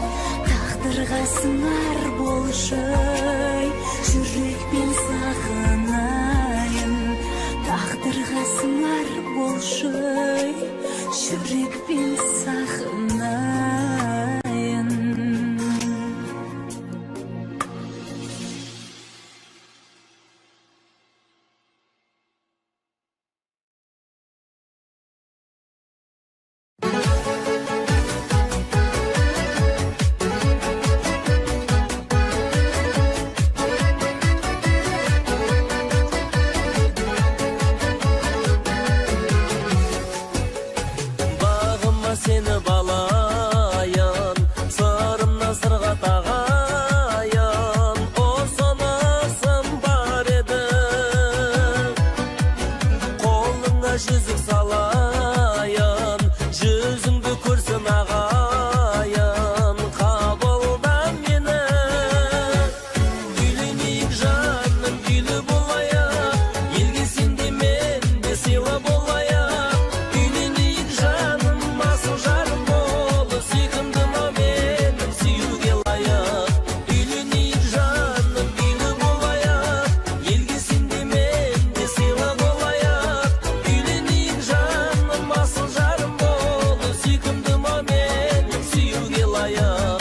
Тағдырға сыңар болышай, жүрекпен сағынайын. Тағдырға сыңар болышай, жүрекпен сағынайын. Bağıma seni balayan, sırımdan sırğa tağayan, o sanasın var edi. Kolunga yüzük salayan, yüzüngdü körsün ağayan, kabuldan meni. Gülüneyik жаным, gülü bulayak, ilgisinde men de sila bulayak. Gülüneyik жаным, masıl жарым болу, сүйкімдім о менің сүйуге лайық. Gülüneyik жаным, gülü bulayak, ilgisinde men de sila bulayak. Gülüneyik жаным, masıl жарым болу, сүйкімдім о менің сүйуге лайық.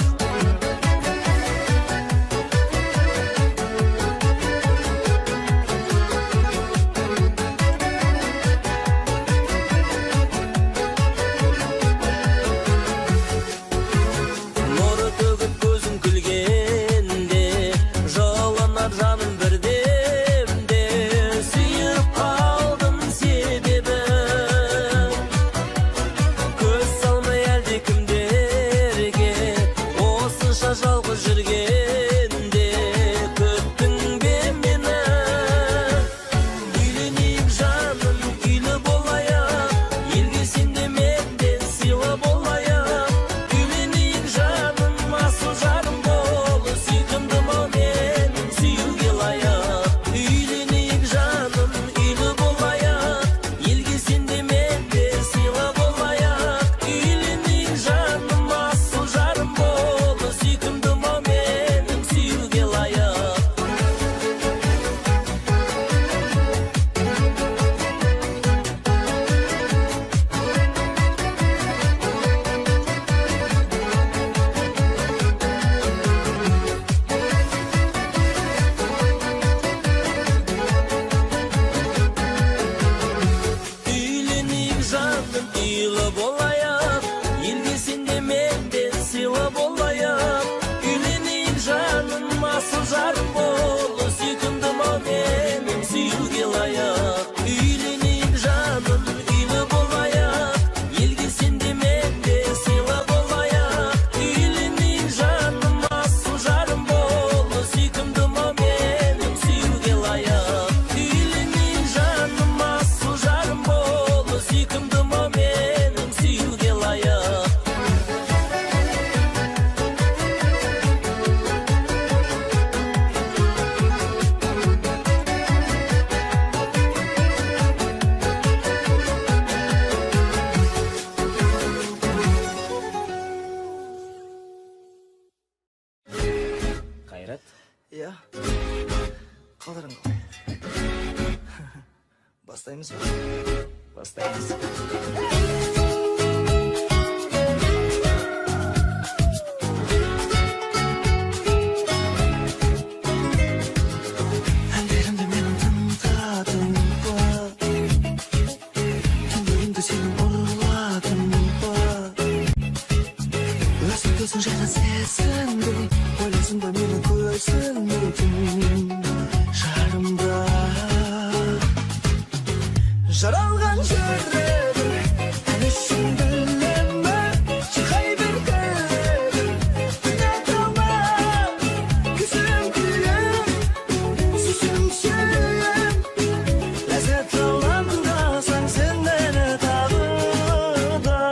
Нұры төгіп көзің күлгенде, жаланар жаным бірдемде, сүйіп қалдым себебі. Көз салмай әлде кімдерге, осынша жалғыз жүргенде, күттің бе мені? Gülüneyik жаным, gülü болайық, елге сенде менден сыйлы болайық. Gülüneyik жаным, асыл жарым болу, сүйкімдім о менің сүйуге лайық. Gülüneyik жаным, үйлі болайық, елге сенде менден сыйлы болайық. Gülüneyik жаным, асыл жарым болу, сүйкімдім о менің сүйуге лайық. Gülüneyik жаным, үйлі болайық, елге сенде менден сыйлы болайық. Gülüneyik жаным, асыл жарым болу, сүйкімдім о менің сүйуге лайық. Gülüneyik жаным, үйлі болайық, елге сенде менден сыйлы болайық. Gülüneyik жаным, асыл жарым болу, сүйкімдім о менің сүйуге лайық. Gülüneyik жаным, асыл жарым болу, сүйкімдім о менің сүйуге лайық. Қайрат, Иә, қалдарың қалай? Бастаймыз ба? бастаймыз. Әндерімді менің тыңдадың ба? Түндерімді сенің ұрладың ба? Өзің жайлы сезіндің, ойлайсың ба мені көзіңнің жарымда? Жаралған жүрегім, әлі үшін білемі? Шырқай бір көлім, түнде талма, күзім күлім, сүзім сүйім. Ләззет алаңдасаң сен мені тағы да.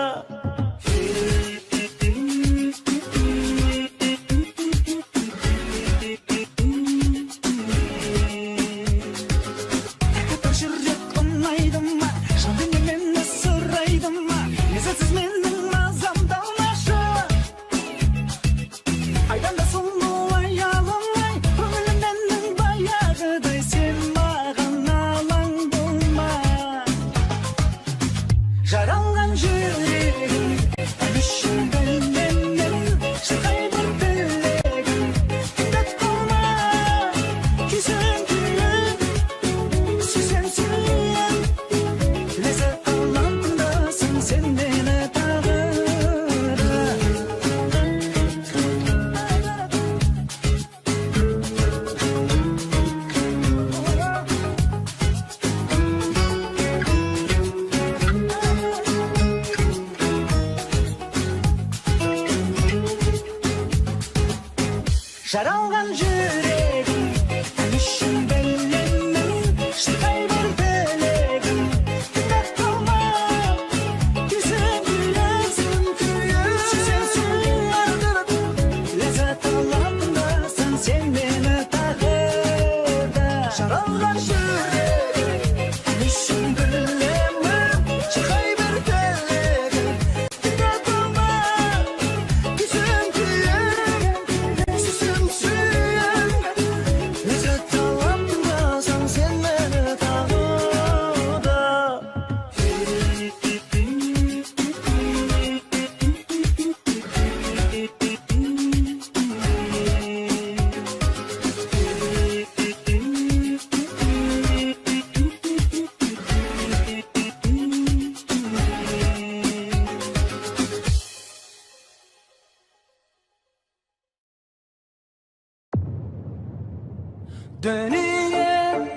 Dönüye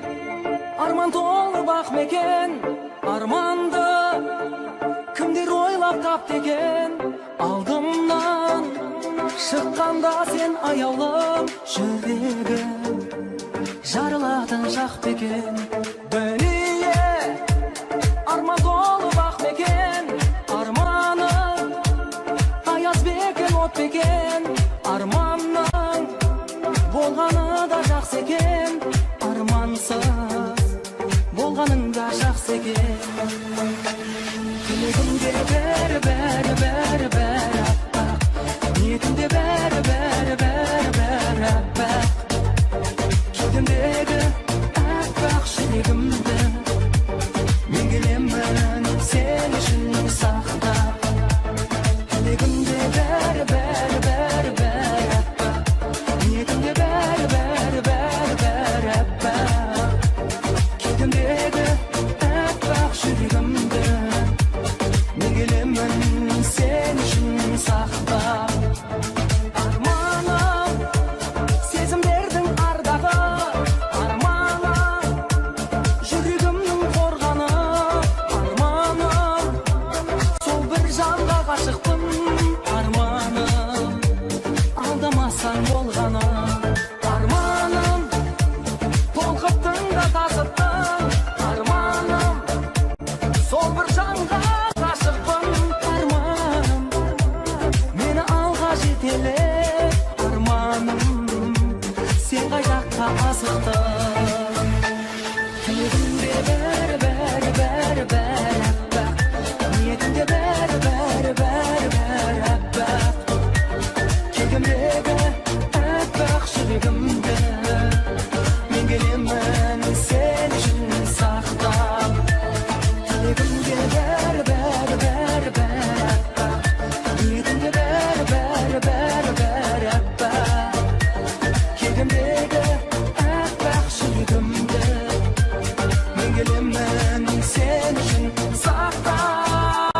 arman dolu bak meken, armandı kimdir oylap tap degen. Aldımdan şıkkanda sen ayavlım, жүрегім жарылатын жақ бекен. Дүние арман толы бақ бекен, арманың аяз бекен, от бекен. Арманның болғаны да жақсы екен, армансыз болғаның да жақсы екен. Тілегімде бәрі бәрі бәрі бәрі аппақ, ниетімде бәрі бәрі бәрі бәрі аппақ. Кеудемдегі аппақ жүрегімді мен келемін сен үшін сақтап. Тілегімде бәрі бәрі бәрі бәрі аппақ, ниетімде бәрі бәрі бәрі бәрі аппақ. Кеудемдегі аппақ жүрегімді мен келемін сен үшін сақтап. Арманым сезімдердің ардағы, арманым жүрегімнің қорғаны. Арманым сол бір жанға ғашықпын, арманым алдамасаң болғаны. Арманым толқыттың да тасыттың, арманым сол бір жанға ғашықпын. Арманым мені алға жетеле, арманым сен қай жаққа асықтың. Тілегімде бәрі бәрі бәрі бәрі аппақ, ниетімде бәрі бәрі бәрі бәрі аппақ. Кеудемдегі аппақ жүрегімді мен келемін сен үшін сақтап. Тілегімде бәрі бәрі бәрі бәрі аппақ, ниетімде бәрі бәрі бәрі бәрі аппақ. Кеудемдегі аппақ жүрегімді мен келемін сен үшін сақтап.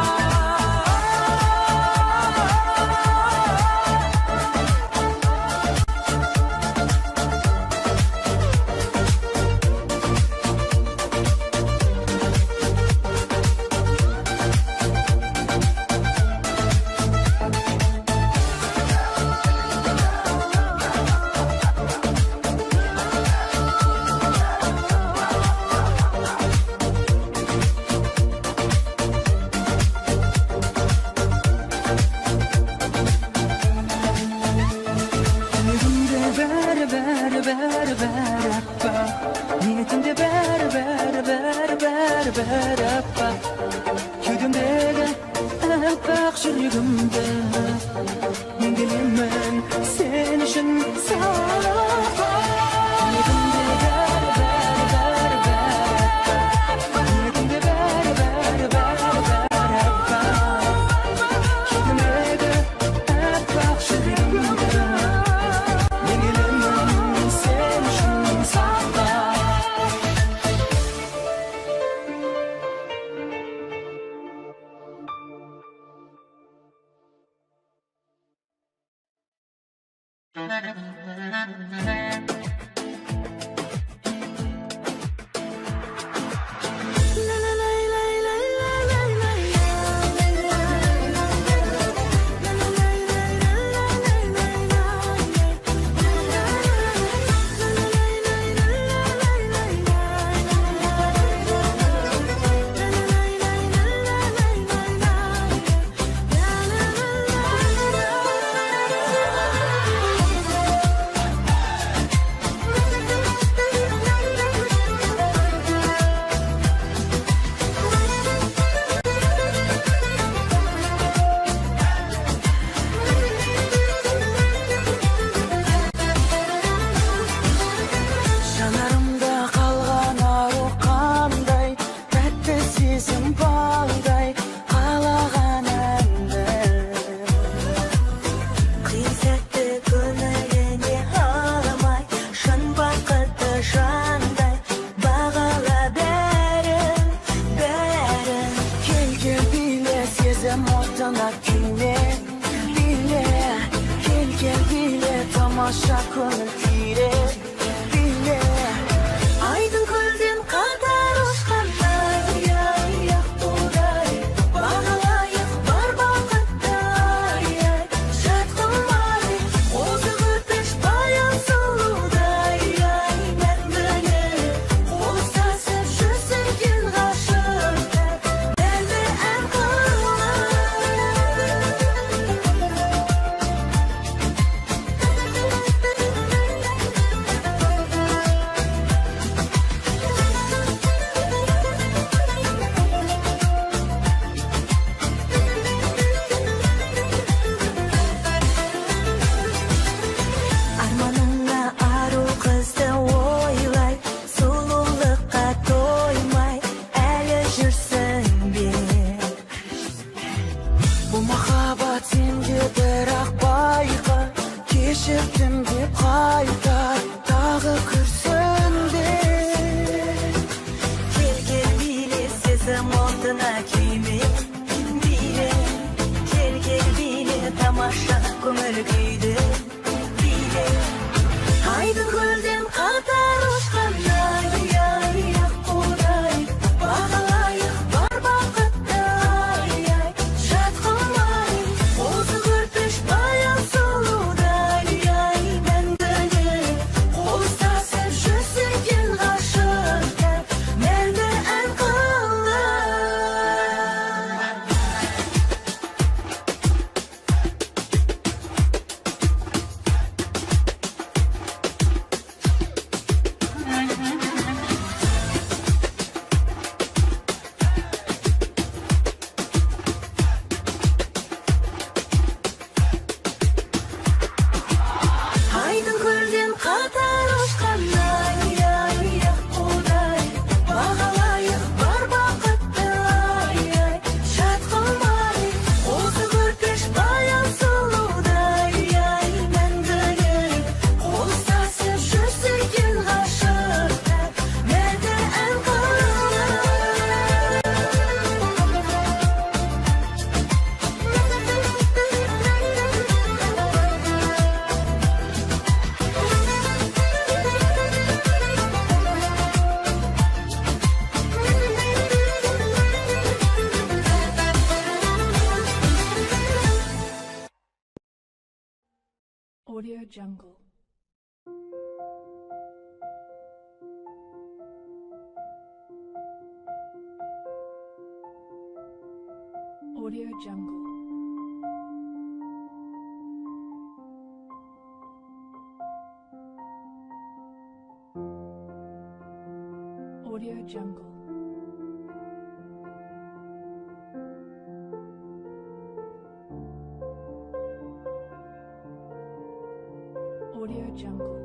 Jungle. Audio Jungle. Audio Jungle. Audio Jungle.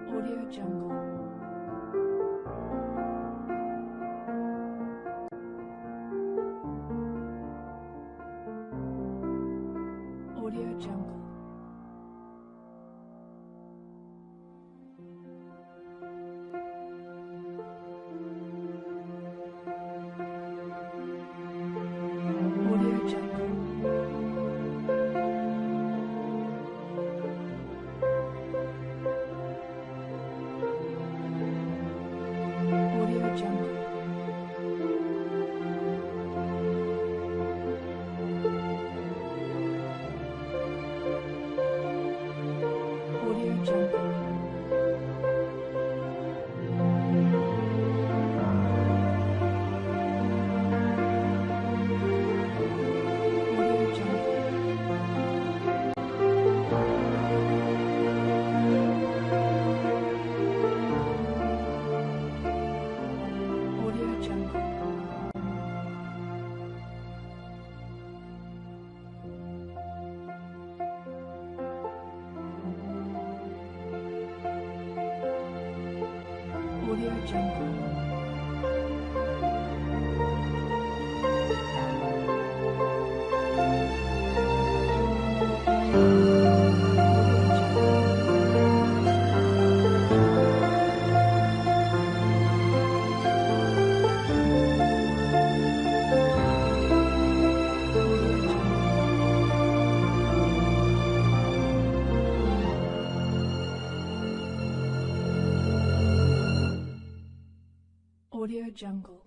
Audio Jungle. Audio Jungle. Audio Jungle. Audio Jungle. Audio Jungle. Audio Jungle. Audio Jungle. Audio Jungle. Audio Jungle.